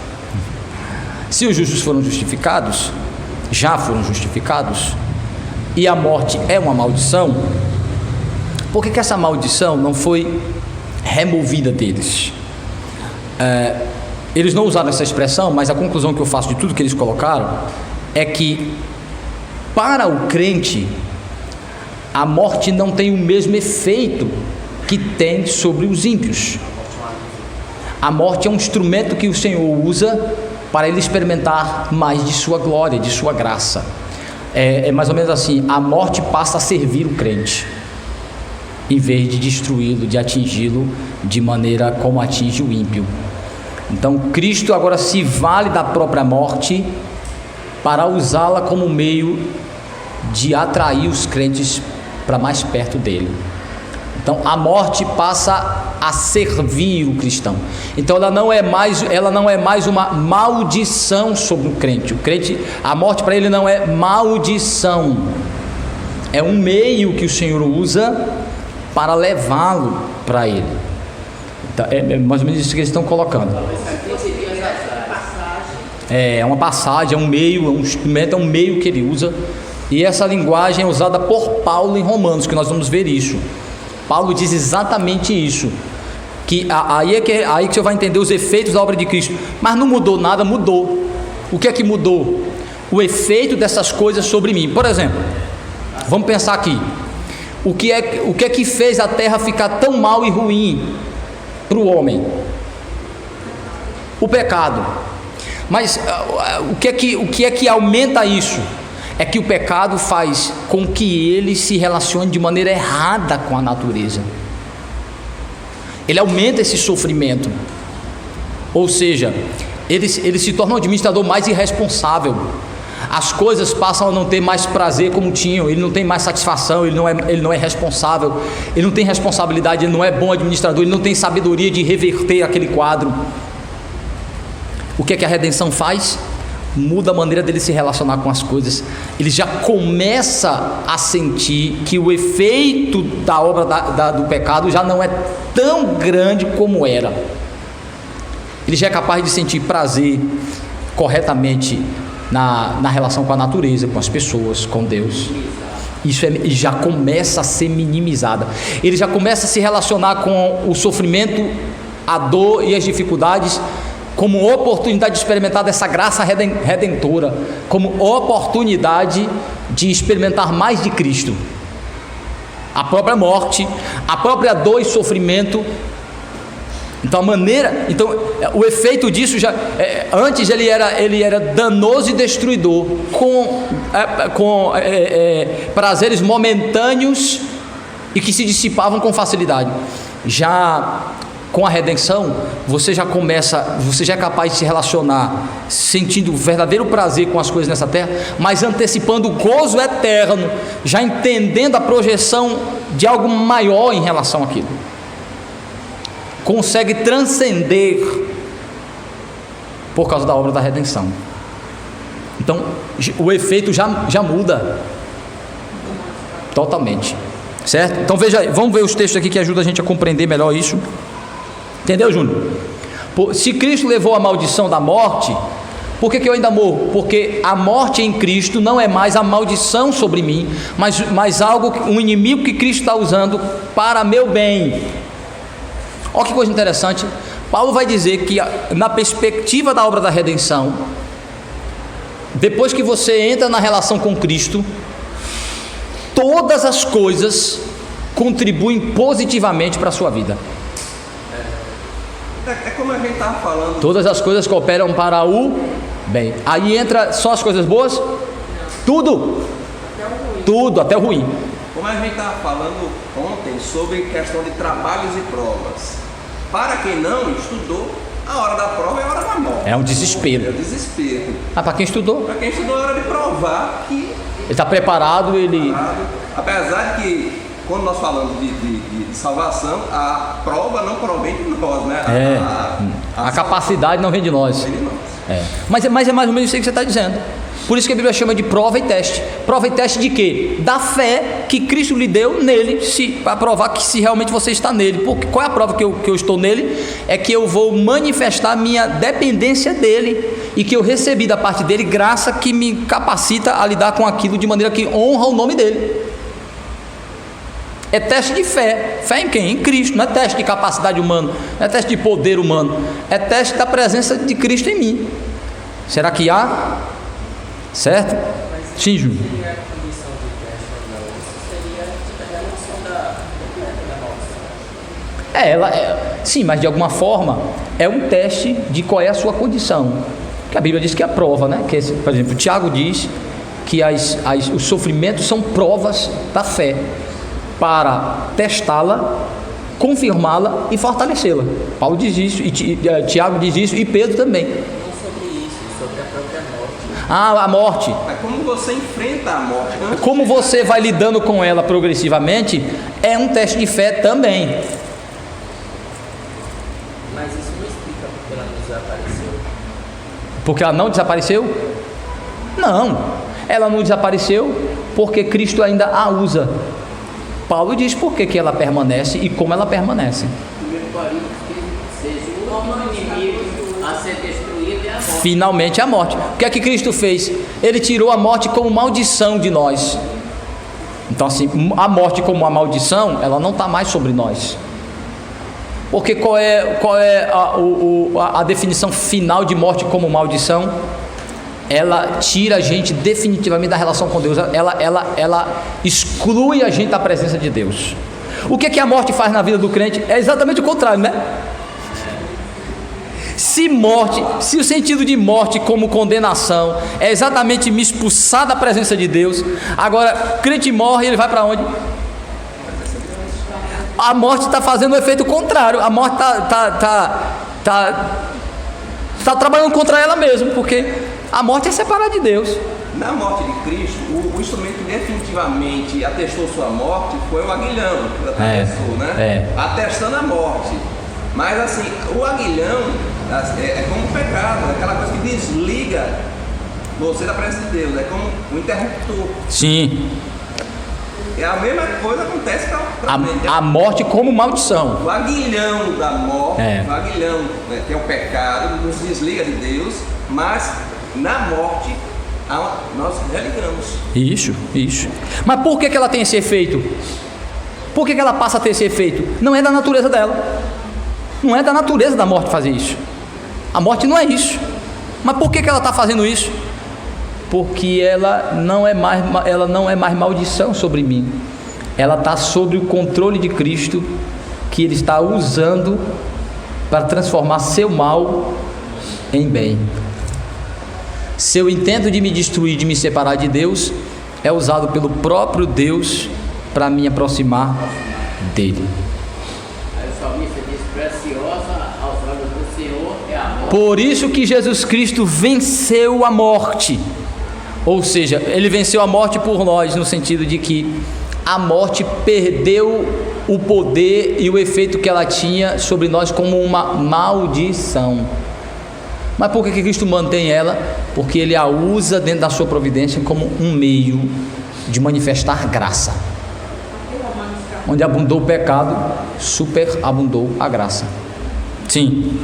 [SPEAKER 1] Se os justos foram justificados, já foram justificados, e a morte é uma maldição, por que essa maldição não foi removida deles? Eles não usaram essa expressão, mas a conclusão que eu faço de tudo que eles colocaram é que, para o crente, a morte não tem o mesmo efeito que tem sobre os ímpios. A morte é um instrumento que o Senhor usa para ele experimentar mais de sua glória, de sua graça. É mais ou menos assim: a morte passa a servir o crente, em vez de destruí-lo, de atingi-lo de maneira como atinge o ímpio. Então Cristo agora se vale da própria morte para usá-la como meio de atrair os crentes para mais perto dele. Então a morte passa a servir o cristão. Então ela não é mais uma maldição sobre o crente. A morte para ele não é maldição, é um meio que o Senhor usa para levá-lo para ele. Então, é mais ou menos isso que eles estão colocando. É uma passagem, é um meio, é um instrumento, é um meio que ele usa. E essa linguagem é usada por Paulo em Romanos, que nós vamos ver isso. Paulo diz exatamente isso, que aí que você vai entender os efeitos da obra de Cristo. Mas não mudou nada, mudou. O que é que mudou? O efeito dessas coisas sobre mim. Por exemplo, vamos pensar aqui. O que é que fez a terra ficar tão mal e ruim para o homem? O pecado. Mas o que é que aumenta isso? É que o pecado faz com que ele se relacione de maneira errada com a natureza. Ele aumenta esse sofrimento. Ou seja, ele se torna um administrador mais irresponsável. As coisas passam a não ter mais prazer como tinham, ele não tem mais satisfação, ele não é responsável, ele não tem responsabilidade, ele não é bom administrador, ele não tem sabedoria de reverter aquele quadro. O que é que a redenção faz? Muda a maneira dele se relacionar com as coisas. Ele já começa a sentir que o efeito da obra do pecado já não é tão grande como era. Ele já é capaz de sentir prazer corretamente na relação com a natureza, com as pessoas, com Deus. Isso já começa a ser minimizada. Ele já começa a se relacionar com o sofrimento, a dor e as dificuldades como oportunidade de experimentar dessa graça redentora, como oportunidade de experimentar mais de Cristo. A própria morte, a própria dor e sofrimento. Então o efeito disso antes ele era danoso e destruidor, com prazeres momentâneos e que se dissipavam com facilidade. Já com a redenção, você já é capaz de se relacionar sentindo verdadeiro prazer com as coisas nessa terra, mas antecipando o gozo eterno, já entendendo a projeção de algo maior em relação àquilo. Consegue transcender por causa da obra da redenção. Então o efeito já muda totalmente, certo? Então vamos ver os textos aqui que ajudam a gente a compreender melhor isso. Entendeu, Júnior? Se Cristo levou a maldição da morte, por que eu ainda morro? Porque a morte em Cristo não é mais a maldição sobre mim, mas um inimigo que Cristo está usando para meu bem. Olha que coisa interessante. Paulo vai dizer que na perspectiva da obra da redenção, depois que você entra na relação com Cristo, todas as coisas contribuem positivamente para a sua vida.
[SPEAKER 3] É como a gente estava falando.
[SPEAKER 1] Todas as coisas cooperam para o bem. Aí entra só as coisas boas? Tudo, até o ruim.
[SPEAKER 3] Como a gente estava falando ontem sobre questão de trabalhos e provas. Para quem não estudou, a hora da prova é a hora da morte.
[SPEAKER 1] É um desespero.
[SPEAKER 3] É um desespero.
[SPEAKER 1] Para quem estudou?
[SPEAKER 3] Para quem estudou é hora de provar que
[SPEAKER 1] ele está preparado,
[SPEAKER 3] Apesar de que quando nós falamos de salvação, a prova não provém de nós, né?
[SPEAKER 1] A capacidade não vem de nós. Mas é mais ou menos isso que você está dizendo. Por isso que a Bíblia chama de prova e teste. Prova e teste de quê? Da fé que Cristo lhe deu nele, para provar que se realmente você está nele. Porque qual é a prova que eu estou nele? É que eu vou manifestar minha dependência dele e que eu recebi da parte dele graça que me capacita a lidar com aquilo de maneira que honra o nome dele. É teste de fé. Fé em quem? Em Cristo. Não é teste de capacidade humana, não é teste de poder humano, é teste da presença de Cristo em mim. Será que há? Certo? Sim, Júnior.
[SPEAKER 5] Seria a condição de teste ou não? Isso seria a noção da morte.
[SPEAKER 1] Sim, mas de alguma forma é um teste de qual é a sua condição. Que a Bíblia diz que é a prova, né? Que, por exemplo, Tiago diz que os sofrimentos são provas da fé para testá-la, confirmá-la e fortalecê-la. Paulo diz isso, e Tiago diz isso, e Pedro também.
[SPEAKER 5] Sobre a própria morte.
[SPEAKER 1] A morte.
[SPEAKER 3] É como você enfrenta a morte.
[SPEAKER 1] Como você vai lidando com ela progressivamente, é um teste de fé também.
[SPEAKER 5] Mas isso não explica porque ela não desapareceu.
[SPEAKER 1] Porque ela não desapareceu? Não. Ela não desapareceu porque Cristo ainda a usa. Paulo diz por que ela permanece e como ela permanece. Finalmente a morte. O que é que Cristo fez? Ele tirou a morte como maldição de nós. Então assim, a morte como uma maldição, ela não está mais sobre nós. Porque qual é a definição final de morte como maldição? Ela tira a gente definitivamente da relação com Deus. Ela exclui a gente da presença de Deus. O que é que a morte faz na vida do crente? É exatamente o contrário, né? Se o sentido de morte como condenação é exatamente me expulsar da presença de Deus, agora o crente morre e ele vai para onde? A morte está fazendo o efeito contrário. A morte está está trabalhando contra ela mesmo, porque a morte é separada de Deus.
[SPEAKER 3] Na morte de Cristo, o instrumento que definitivamente atestou sua morte foi o aguilhão, que atestou, né? Atestando a morte. Mas assim, o aguilhão é como o pecado, é aquela coisa que desliga você da presença de Deus, é como um interruptor.
[SPEAKER 1] Sim.
[SPEAKER 3] É a mesma coisa que acontece para
[SPEAKER 1] a morte como maldição.
[SPEAKER 3] O aguilhão da morte, o aguilhão, né, que é o pecado, nos desliga de Deus, mas na morte nós religamos.
[SPEAKER 1] Isso. Mas por que ela tem esse efeito? Por que ela passa a ter esse efeito? Não é da natureza dela. Não é da natureza da morte fazer isso. A morte não é isso. Mas por que ela está fazendo isso? Porque ela não é mais maldição sobre mim. Ela está sob o controle de Cristo, que Ele está usando para transformar seu mal em bem. Seu intento de me destruir, de me separar de Deus, é usado pelo próprio Deus para me aproximar dele.
[SPEAKER 4] Aí o salmista diz: preciosa aos olhos do Senhor é a morte.
[SPEAKER 1] Por isso que Jesus Cristo venceu a morte. Ou seja, Ele venceu a morte por nós, no sentido de que a morte perdeu o poder e o efeito que ela tinha sobre nós como uma maldição. Mas por que Cristo mantém ela? Porque Ele a usa dentro da sua providência como um meio de manifestar graça. Onde abundou o pecado, superabundou a graça. Sim.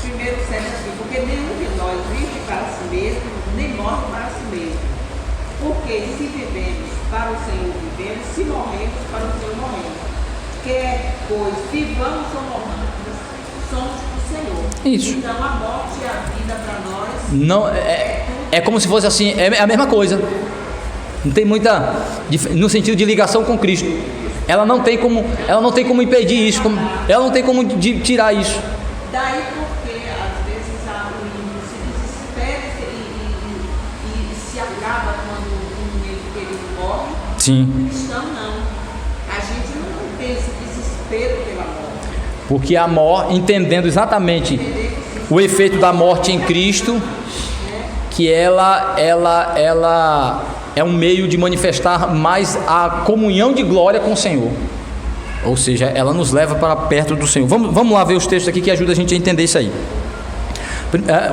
[SPEAKER 2] Primeiro serve assim, porque nenhum de nós vive para si mesmo, nem morre para si mesmo. Porque se vivemos para o Senhor, vivemos, se morremos, para o Senhor morremos. Quer pois vivamos ou morramos, somos do Senhor.
[SPEAKER 1] Isso.
[SPEAKER 2] Então a morte e a vida para nós
[SPEAKER 1] não é como se fosse assim, é a mesma coisa. Não tem muita, no sentido de ligação com Cristo. Ela não tem como impedir isso, ela não tem como tirar isso.
[SPEAKER 2] Daí porque às vezes o ímpio se desespera e se acaba quando ele morre.
[SPEAKER 1] Sim.
[SPEAKER 2] O cristão não. A gente não tem esse desespero pela morte.
[SPEAKER 1] Porque a morte, entendendo exatamente o efeito da morte em Cristo, que ela é um meio de manifestar mais a comunhão de glória com o Senhor. Ou seja, ela nos leva para perto do Senhor. Vamos lá ver os textos aqui que ajudam a gente a entender isso aí.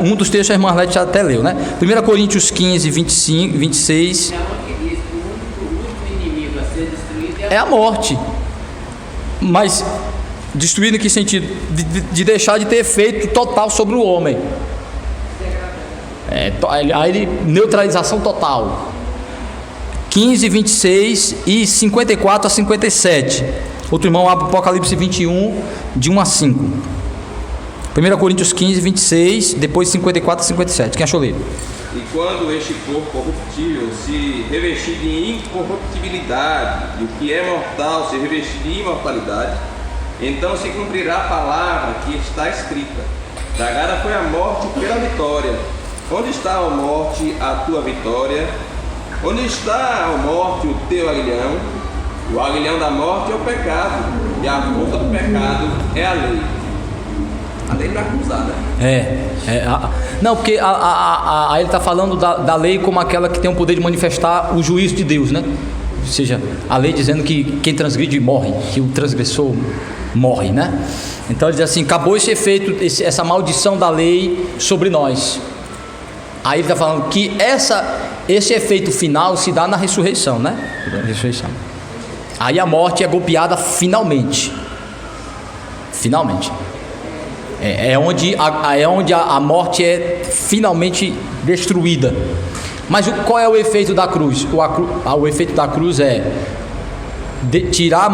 [SPEAKER 1] Um dos textos a irmã Arlete já até leu, né? 1 Coríntios 15, 25, 26.
[SPEAKER 4] O último inimigo a ser destruído
[SPEAKER 1] É a morte. Mas destruído em que sentido? De deixar de ter efeito total sobre o homem. Aí neutralização total. 15, 26 e 54 a 57. Outro irmão abre o Apocalipse 21, de 1 a 5. 1 Coríntios 15, 26, depois 54 a 57. Quem achou ler?
[SPEAKER 3] E quando este corpo corruptível se revestir de incorruptibilidade, e o que é mortal se revestir de imortalidade, então se cumprirá a palavra que está escrita: tragada foi a morte pela vitória. Onde está, ó morte, a tua vitória? Onde está, ó morte, o teu aguilhão? O aguilhão da morte é o pecado, e a força do pecado é a lei. A lei para acusar, né?
[SPEAKER 1] Não, porque aí ele está falando da lei como aquela que tem o poder de manifestar o juízo de Deus, né? Ou seja, a lei dizendo que quem transgride morre, que o transgressor morre, né? Então ele diz assim: acabou esse efeito, essa maldição da lei sobre nós. Aí ele está falando que esse efeito final se dá na ressurreição, né? Ressurreição. Aí a morte é golpeada finalmente. Finalmente. É onde a morte é finalmente destruída. Mas qual é o efeito da cruz? O efeito da cruz é tirar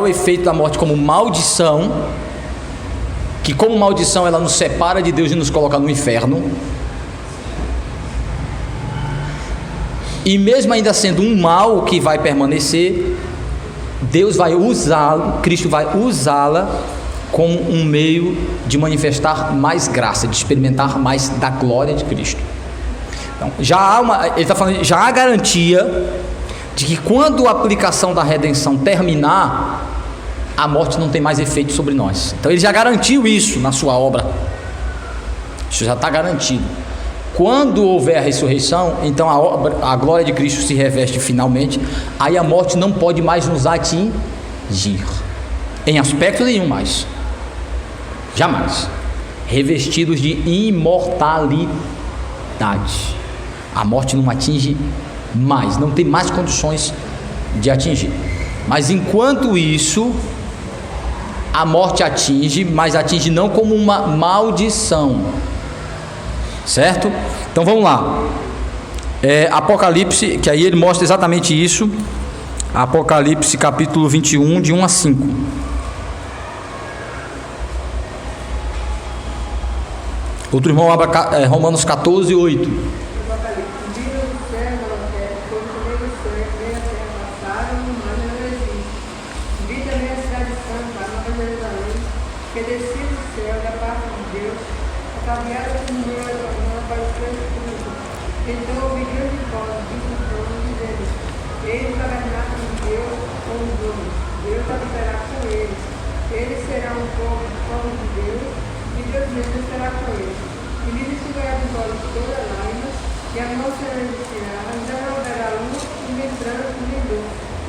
[SPEAKER 1] o efeito da morte como maldição, que como maldição ela nos separa de Deus e nos coloca no inferno. E mesmo ainda sendo um mal que vai permanecer, Deus vai usá-lo, Cristo vai usá-la como um meio de manifestar mais graça, de experimentar mais da glória de Cristo. Então, ele está falando, já há garantia de que quando a aplicação da redenção terminar, a morte não tem mais efeito sobre nós. Então ele já garantiu isso na sua obra. Isso já está garantido. Quando houver a ressurreição, então a glória de Cristo se reveste finalmente. Aí a morte não pode mais nos atingir, em aspecto nenhum mais. Jamais. Revestidos de imortalidade. A morte não atinge mais, não tem mais condições de atingir. Mas enquanto isso, a morte atinge, mas atinge não como uma maldição, certo? Então vamos lá. Apocalipse, que aí ele mostra exatamente isso. Apocalipse capítulo 21, de 1 a 5. Outro irmão abra Romanos 14, 8.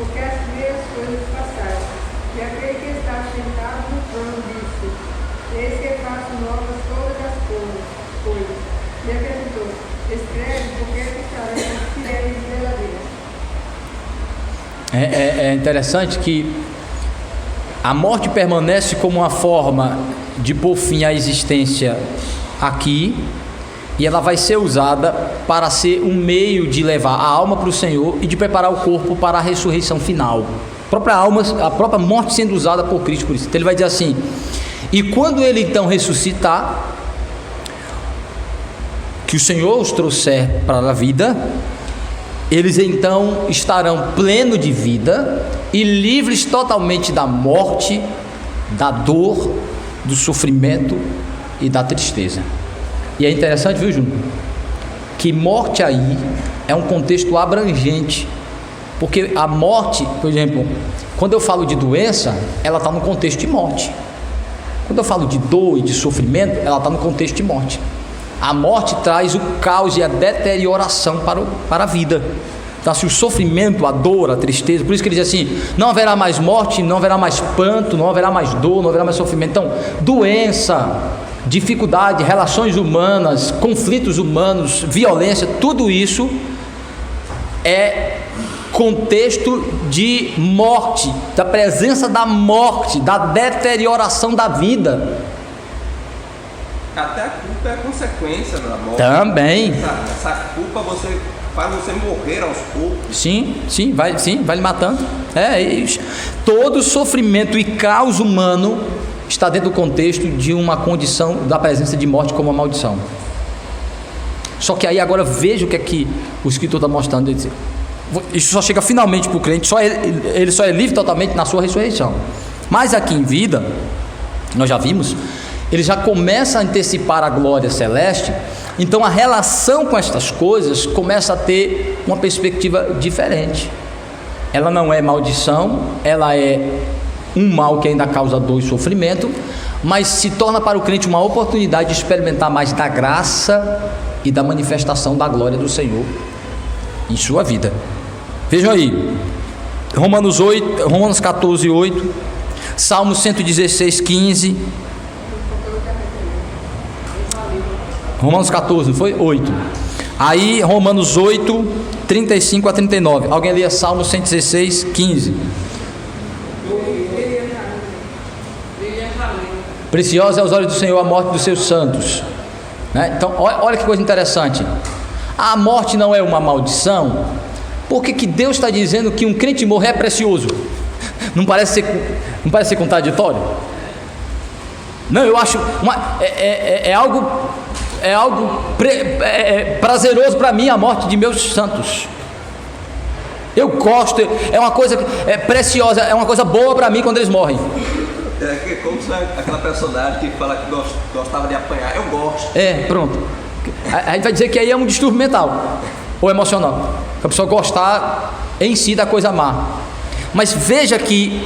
[SPEAKER 8] porque as primeiras coisas passaram. E aquele que está sentado no trono disse: eis que faço novas todas as coisas. E acrescentou: escreve, porque estaremos fiéis e verdadeiras.
[SPEAKER 1] É interessante que a morte permanece como uma forma de pôr fim à existência aqui, e ela vai ser usada para ser um meio de levar a alma para o Senhor e de preparar o corpo para a ressurreição final. A própria morte sendo usada por Cristo por isso. Então ele vai dizer assim: e quando ele então ressuscitar, que o Senhor os trouxer para a vida, eles então estarão plenos de vida e livres totalmente da morte, da dor, do sofrimento e da tristeza. E é interessante, viu, Júnior, que morte aí é um contexto abrangente, porque a morte, por exemplo, quando eu falo de doença, ela está no contexto de morte. Quando eu falo de dor e de sofrimento, ela está no contexto de morte. A morte traz o caos e a deterioração para a vida. Então, assim, o sofrimento, a dor, a tristeza, por isso que ele diz assim: não haverá mais morte, não haverá mais pranto, não haverá mais dor, não haverá mais sofrimento. Então, doença, dificuldade, relações humanas, conflitos humanos, violência, tudo isso é contexto de morte, da presença da morte, da deterioração da vida.
[SPEAKER 3] Até a culpa é consequência da morte.
[SPEAKER 1] Também.
[SPEAKER 3] Essa culpa faz você morrer aos poucos.
[SPEAKER 1] Sim, vai lhe matando. Todo sofrimento e caos humano está dentro do contexto de uma condição da presença de morte como uma maldição. Só que aí agora veja o que é que o escritor está mostrando. Isso só chega finalmente para o crente, ele só é livre totalmente na sua ressurreição. Mas aqui em vida, nós já vimos, ele já começa a antecipar a glória celeste. Então a relação com estas coisas começa a ter uma perspectiva diferente. Ela não é maldição, ela é um mal que ainda causa dor e sofrimento, mas se torna para o crente uma oportunidade de experimentar mais da graça e da manifestação da glória do Senhor em sua vida. Vejam aí, Romanos 14, 8, Salmo 116, 15, Romanos 14, não foi? 8. Aí Romanos 8, 35 a 39. Alguém lê Salmo 116, 15. Preciosa é aos olhos do Senhor a morte dos seus santos, né? Então olha que coisa interessante. A morte não é uma maldição. Por que Deus está dizendo que um crente morrer é precioso? Não parece ser contraditório? Não, eu acho é algo prazeroso para mim a morte de meus santos. Eu gosto, é uma coisa preciosa, é uma coisa boa para mim quando eles morrem.
[SPEAKER 3] É como se aquela personagem que fala que gostava de apanhar. Eu gosto.
[SPEAKER 1] Pronto. A gente vai dizer que aí é um distúrbio mental ou emocional, a pessoa gostar em si da coisa má. Mas veja que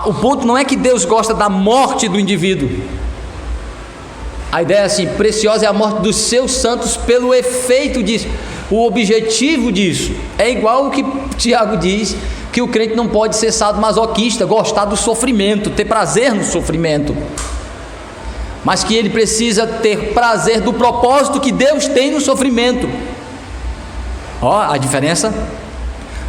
[SPEAKER 1] o ponto não é que Deus gosta da morte do indivíduo. A ideia é assim: preciosa é a morte dos seus santos pelo efeito disso. O objetivo disso é igual o que Tiago diz, que o crente não pode ser sadomasoquista, gostar do sofrimento, ter prazer no sofrimento, mas que ele precisa ter prazer do propósito que Deus tem no sofrimento. Ó, a diferença.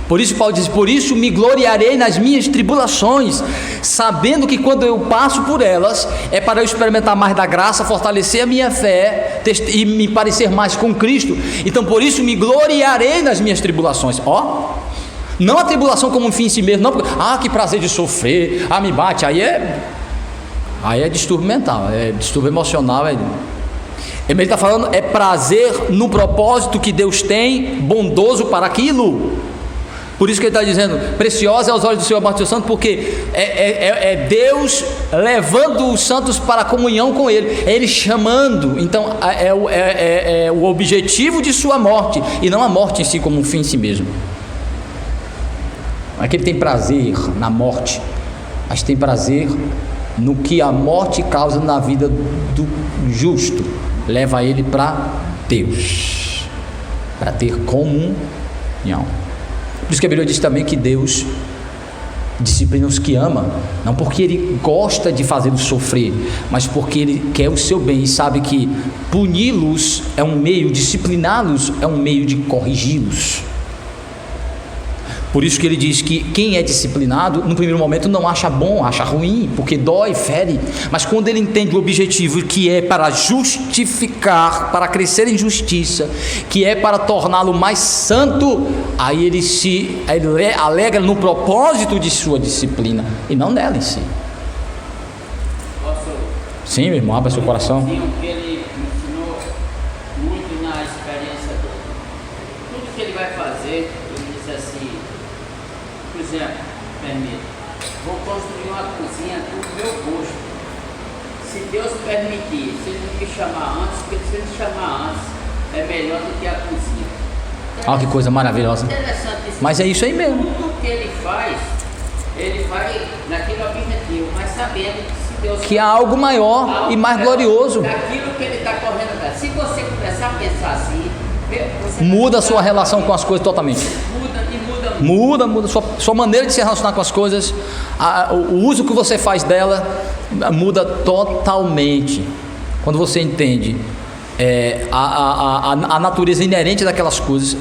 [SPEAKER 1] Por isso Paulo diz: por isso me gloriarei nas minhas tribulações, sabendo que quando eu passo por elas, é para eu experimentar mais da graça, fortalecer a minha fé e me parecer mais com Cristo. Então por isso me gloriarei nas minhas tribulações. Ó, não a tribulação como um fim em si mesmo, não porque, que prazer de sofrer, me bate, aí é distúrbio mental, é distúrbio emocional, ele está falando, é prazer no propósito que Deus tem, bondoso para aquilo. Por isso que ele está dizendo: preciosa é aos olhos do Senhor a morte do santo, porque é Deus levando os santos para a comunhão com Ele, é Ele chamando. Então é o objetivo de sua morte, e não a morte em si como um fim em si mesmo. Não é que ele tem prazer na morte, mas tem prazer no que a morte causa na vida do justo, leva ele para Deus, para ter comunhão. Por isso que a Bíblia diz também que Deus disciplina os que ama, não porque Ele gosta de fazê-los sofrer, mas porque Ele quer o seu bem e sabe que puni-los é um meio, discipliná-los é um meio de corrigi-los. Por isso que ele diz que quem é disciplinado, no primeiro momento não acha bom, acha ruim, porque dói, fere, mas quando ele entende o objetivo, que é para justificar, para crescer em justiça, que é para torná-lo mais santo, aí ele alegra no propósito de sua disciplina, e não nela em si. Sim, meu irmão, abra seu coração.
[SPEAKER 4] Que ele ensinou muito na experiência dele. Tudo que ele vai fazer, ele diz assim: por exemplo, permita, vou construir uma cozinha do meu gosto. Se Deus permitir, se Ele me chamar antes, porque se Ele chamar antes, é melhor do que a cozinha.
[SPEAKER 1] Olha que coisa maravilhosa.
[SPEAKER 4] Interessante isso.
[SPEAKER 1] Mas é isso aí mesmo.
[SPEAKER 4] Tudo que ele faz naquele objetivo, mas sabendo que se Deus...
[SPEAKER 1] que há algo maior e mais glorioso.
[SPEAKER 4] Daquilo que ele está correndo atrás. Se você começar a pensar assim,
[SPEAKER 1] muda a sua relação com as coisas totalmente. Muda sua maneira de se relacionar com as coisas, o uso que você faz dela muda totalmente. Quando você entende a natureza inerente daquelas coisas,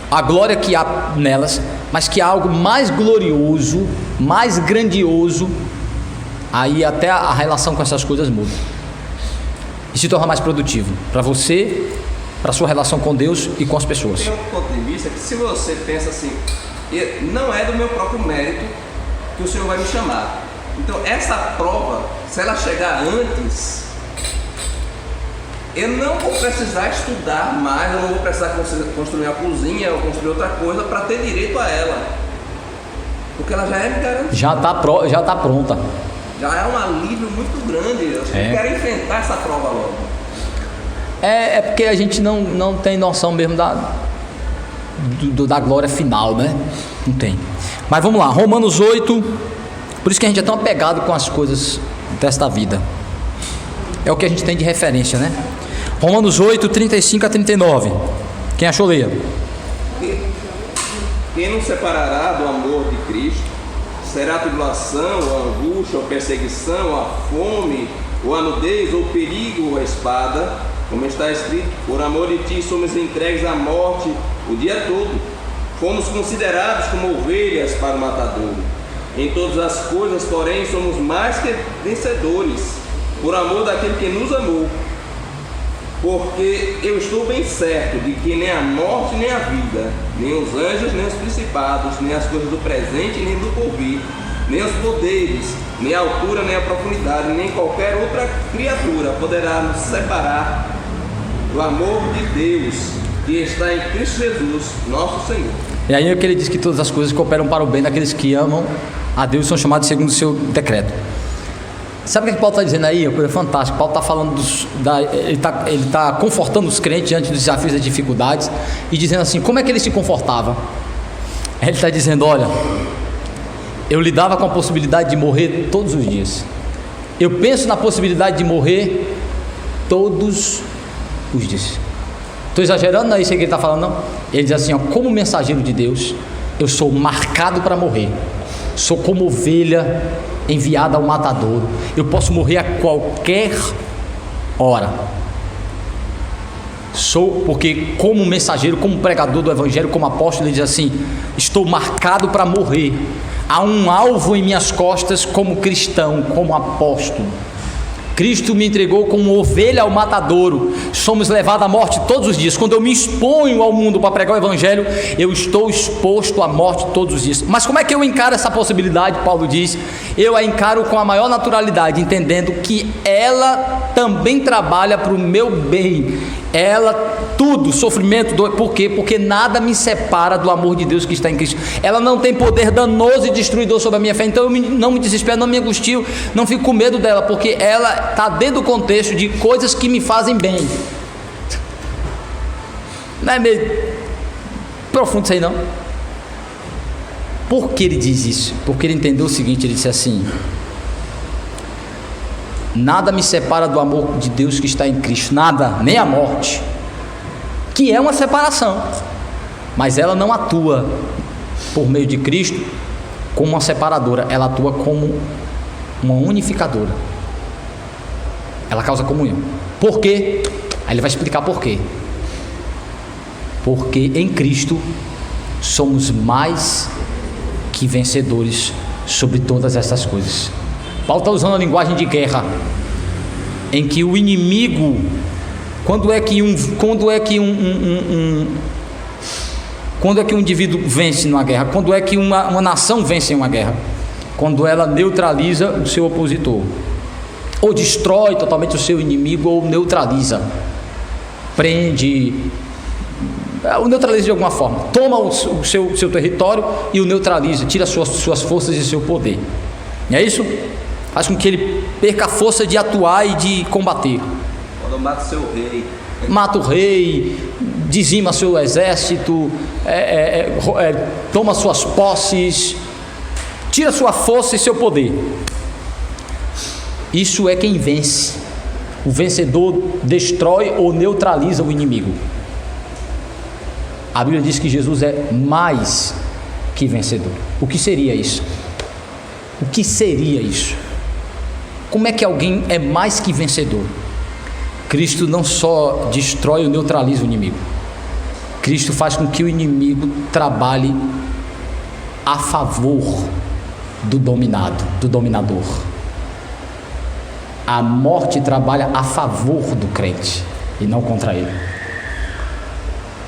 [SPEAKER 1] a glória que há nelas, mas que há algo mais glorioso, mais grandioso, aí até a relação com essas coisas muda e se torna mais produtivo para você, para a sua relação com Deus e com as pessoas.
[SPEAKER 3] Tem um ponto de vista que, se você pensa assim, não é do meu próprio mérito que o Senhor vai me chamar, então essa prova, se ela chegar antes, eu não vou precisar estudar mais, eu não vou precisar construir uma cozinha ou construir outra coisa para ter direito a ela, porque ela já é garantida.
[SPEAKER 1] Já está pronta.
[SPEAKER 3] Já é um alívio muito grande. Eu quero enfrentar essa prova logo.
[SPEAKER 1] É porque a gente não tem noção mesmo da glória final, né? Não tem. Mas vamos lá, Romanos 8. Por isso que a gente é tão apegado com as coisas desta vida. É o que a gente tem de referência, né? Romanos 8, 35 a 39. Quem achou, leia.
[SPEAKER 3] Quem nos separará do amor de Cristo? Será a tribulação, ou a angústia, ou a perseguição, ou a fome, ou a nudez, ou o perigo, ou a espada? Como está escrito: por amor de ti somos entregues à morte o dia todo. Fomos considerados como ovelhas para o matadouro. Em todas as coisas, porém, somos mais que vencedores, por amor daquele que nos amou. Porque eu estou bem certo de que nem a morte, nem a vida, nem os anjos, nem os principados, nem as coisas do presente, nem do porvir, nem os poderes, nem a altura, nem a profundidade, nem qualquer outra criatura poderá nos separar do amor de Deus que está em Cristo Jesus, nosso Senhor.
[SPEAKER 1] E aí é que ele diz que todas as coisas cooperam para o bem daqueles que amam a Deus e são chamados segundo o seu decreto. Sabe o que Paulo está dizendo aí? É uma coisa fantástica. Paulo está falando ele está confortando os crentes diante dos desafios e das dificuldades e dizendo assim, como é que ele se confortava? Ele está dizendo: olha, eu lidava com a possibilidade de morrer todos os dias. Eu penso na possibilidade de morrer todos os dias. Estou exagerando, não é isso que ele está falando, não? Ele diz assim, ó, como mensageiro de Deus, eu sou marcado para morrer. Sou como ovelha enviada ao matadouro. Eu posso morrer a qualquer hora. Sou, porque como mensageiro, como pregador do evangelho, como apóstolo, ele diz assim, estou marcado para morrer. Há um alvo em minhas costas como cristão, como apóstolo. Cristo me entregou como ovelha ao matadouro. Somos levados à morte todos os dias. Quando eu me exponho ao mundo para pregar o evangelho, eu estou exposto à morte todos os dias. Mas como é que eu encaro essa possibilidade? Paulo diz, eu a encaro com a maior naturalidade, entendendo que ela também trabalha para o meu bem. Ela, tudo, sofrimento, dor. Por quê? Porque nada me separa do amor de Deus que está em Cristo. Ela não tem poder danoso e destruidor sobre a minha fé. Então eu não me desespero, não me angustio, não fico com medo dela, porque ela está dentro do contexto de coisas que me fazem bem. Não é meio profundo isso aí, não? Por que ele diz isso? Porque ele entendeu o seguinte, ele disse assim, nada me separa do amor de Deus que está em Cristo, nada, nem a morte, que é uma separação, mas ela não atua por meio de Cristo como uma separadora, ela atua como uma unificadora, ela causa comunhão. Por quê? Aí ele vai explicar por quê. Porque em Cristo somos mais que vencedores sobre todas essas coisas. Paulo está usando a linguagem de guerra, em que o inimigo, quando é que um indivíduo vence numa guerra? Quando é que uma nação vence em uma guerra? Quando ela neutraliza o seu opositor, ou destrói totalmente o seu inimigo, ou neutraliza, prende, o neutraliza de alguma forma, toma o seu território e o neutraliza, tira suas forças e seu poder. Não é isso? Faz com que ele perca a força de atuar e de combater.
[SPEAKER 3] Quando mata seu rei.
[SPEAKER 1] Mata o rei, dizima seu exército, toma suas posses, tira sua força e seu poder. Isso é quem vence. O vencedor destrói ou neutraliza o inimigo. A Bíblia diz que Jesus é mais que vencedor. O que seria isso? O que seria isso? Como é que alguém é mais que vencedor? Cristo não só destrói ou neutraliza o inimigo. Cristo faz com que o inimigo trabalhe a favor do dominado, do dominador. A morte trabalha a favor do crente e não contra ele.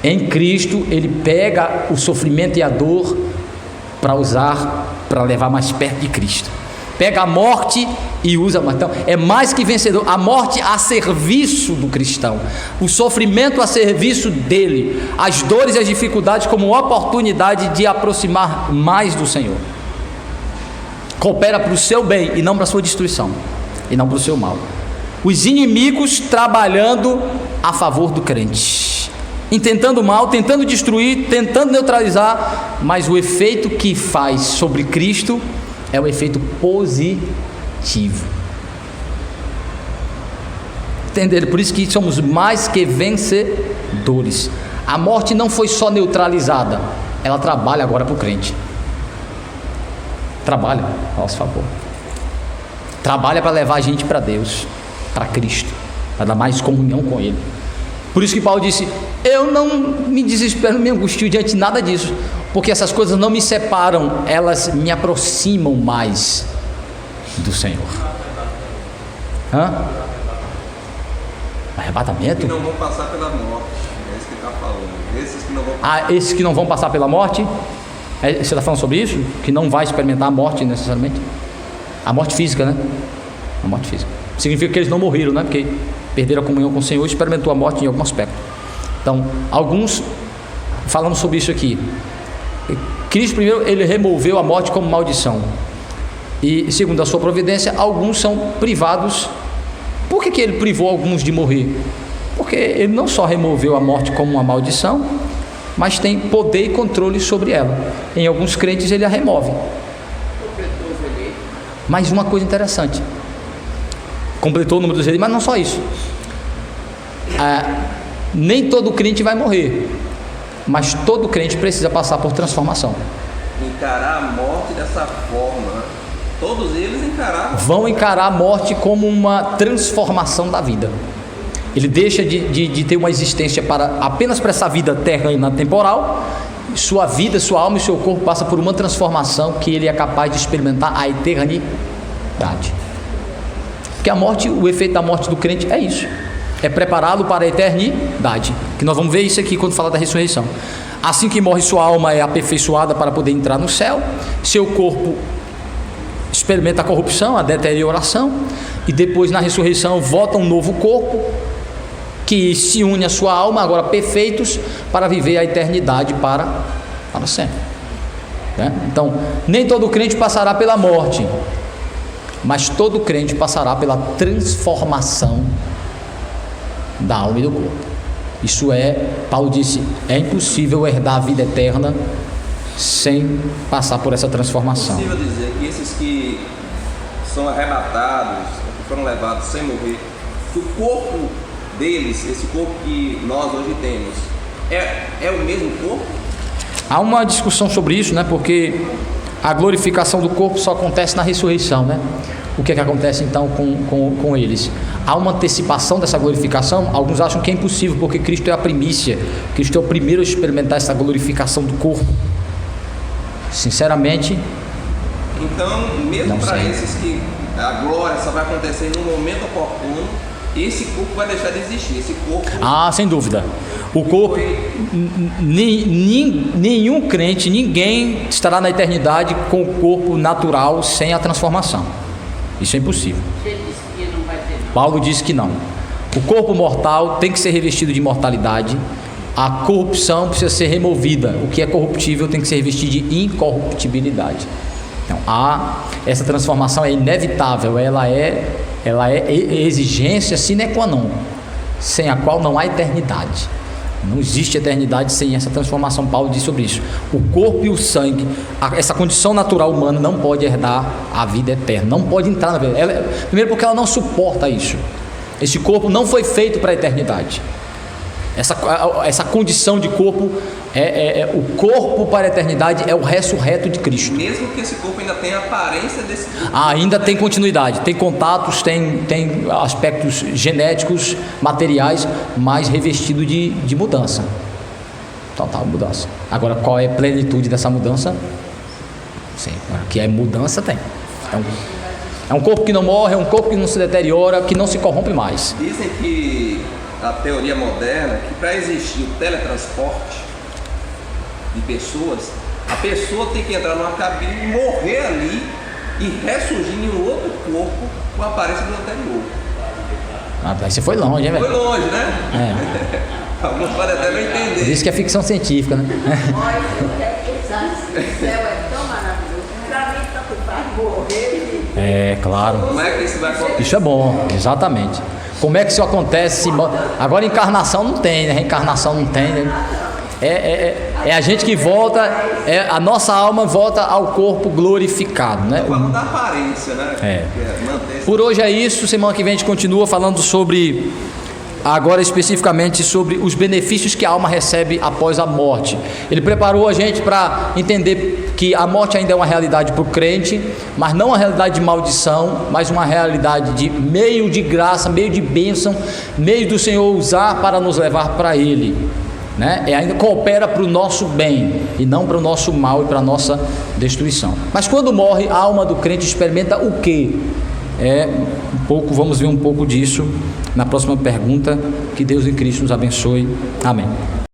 [SPEAKER 1] Em Cristo, ele pega o sofrimento e a dor para usar, para levar mais perto de Cristo. Pega a morte e usa, então é mais que vencedor. A morte a serviço do cristão, o sofrimento a serviço dele, as dores e as dificuldades como oportunidade de aproximar mais do Senhor. Coopera para o seu bem e não para a sua destruição, e não para o seu mal. Os inimigos trabalhando a favor do crente, intentando mal, tentando destruir, tentando neutralizar, mas o efeito que faz sobre Cristo é um efeito positivo. Entenderam? Por isso que somos mais que vencedores. A morte não foi só neutralizada, ela trabalha agora para o crente. Trabalha a nosso favor. Trabalha para levar a gente para Deus, para Cristo, para dar mais comunhão com Ele. Por isso que Paulo disse, eu não me desespero, não me angustio diante de nada disso, porque essas coisas não me separam, elas me aproximam mais do Senhor. Arrebatamento?
[SPEAKER 3] Que não vão passar pela morte, é isso que ele está falando. Esses que não vão
[SPEAKER 1] passar. Esses que não vão passar pela morte? Você está falando sobre isso? Que não vai experimentar a morte necessariamente? A morte física, né? A morte física. Significa que eles não morreram, né? Porque perderam a comunhão com o Senhor e experimentou a morte em algum aspecto. Então, alguns falamos sobre isso aqui. Cristo, primeiro, ele removeu a morte como maldição. E, segundo a sua providência, alguns são privados. Por que ele privou alguns de morrer? Porque ele não só removeu a morte como uma maldição, mas tem poder e controle sobre ela. Em alguns crentes ele a remove. Mas uma coisa interessante, completou o número dos redimidos, mas não só isso. Nem todo crente vai morrer, mas todo crente precisa passar por transformação.
[SPEAKER 3] Encarar a morte dessa forma, né? Todos eles vão encarar a morte como uma transformação da vida. Ele deixa de ter uma existência apenas para essa vida terrena temporal. Sua vida, sua alma e seu corpo passa por uma transformação que ele é capaz de experimentar a eternidade. Porque a morte, o efeito da morte do crente é isso, é prepará-lo para a eternidade, que nós vamos ver isso aqui quando fala da ressurreição. Assim que morre, sua alma é aperfeiçoada para poder entrar no céu, seu corpo experimenta a corrupção, a deterioração, e depois na ressurreição volta um novo corpo que se une à sua alma, agora perfeitos, para viver a eternidade para sempre. Então, nem todo crente passará pela morte, mas todo crente passará pela transformação da alma e do corpo. Isso Paulo disse, é impossível herdar a vida eterna sem passar por essa transformação. É possível dizer que esses que são arrebatados, que foram levados sem morrer, que o corpo deles, esse corpo que nós hoje temos, é o mesmo corpo?
[SPEAKER 1] Há uma discussão sobre isso, porque a glorificação do corpo só acontece na ressurreição, O que acontece então com eles? Há uma antecipação dessa glorificação. Alguns acham que é impossível, porque Cristo é a primícia, Cristo é o primeiro a experimentar essa glorificação do corpo. Sinceramente,
[SPEAKER 3] então, mesmo para esses que a glória só vai acontecer no momento oportuno, esse corpo vai deixar de existir. Esse corpo,
[SPEAKER 1] sem dúvida, o corpo, nenhum crente, ninguém estará na eternidade com o corpo natural sem a transformação. Isso é impossível. Paulo diz que não. O corpo mortal tem que ser revestido de imortalidade. A corrupção precisa ser removida. O que é corruptível tem que ser revestido de incorruptibilidade. Então, essa transformação é inevitável. Ela é exigência sine qua non, sem a qual não há eternidade. Não existe eternidade sem essa transformação. Paulo diz sobre isso. O corpo e o sangue, essa condição natural humana não pode herdar a vida eterna, não pode entrar na vida. Primeiro porque ela não suporta isso. Esse corpo não foi feito para a eternidade. Essa condição de corpo, o corpo para a eternidade é o ressurreto de Cristo.
[SPEAKER 3] Mesmo que esse corpo ainda tenha a aparência desse corpo.
[SPEAKER 1] Ainda tem continuidade, tem contatos, tem aspectos genéticos, materiais, mas revestido de mudança. Total mudança. Agora, qual é a plenitude dessa mudança? Sim, que é mudança tem. Então, é um corpo que não morre, é um corpo que não se deteriora, que não se corrompe mais.
[SPEAKER 3] Dizem que a teoria moderna, que para existir o teletransporte de pessoas, a pessoa tem que entrar numa cabine, morrer ali e ressurgir em um outro corpo com a aparência do anterior.
[SPEAKER 1] Aí você foi longe, hein, velho?
[SPEAKER 3] Foi longe, né? Alguns podem até não entender.
[SPEAKER 1] Por isso que é ficção científica, né?
[SPEAKER 2] O céu é tão maravilhoso. Para mim, tanto faz morrer.
[SPEAKER 1] Claro.
[SPEAKER 3] Como é que isso vai acontecer?
[SPEAKER 1] Isso é bom, exatamente. Como é que isso acontece? Agora encarnação não tem, né? Reencarnação não tem, né? É a gente que volta, a nossa alma volta ao corpo glorificado, né?
[SPEAKER 3] Falando da aparência, né?
[SPEAKER 1] Por hoje é isso. Semana que vem a gente continua falando sobre, agora especificamente sobre os benefícios que a alma recebe após a morte. Ele preparou a gente para entender que a morte ainda é uma realidade para o crente, mas não uma realidade de maldição, mas uma realidade de meio de graça, meio de bênção, meio do Senhor usar para nos levar para Ele, né? Ainda coopera para o nosso bem e não para o nosso mal e para a nossa destruição. Mas quando morre, a alma do crente experimenta o quê? Vamos ver um pouco disso na próxima pergunta. Que Deus em Cristo nos abençoe. Amém.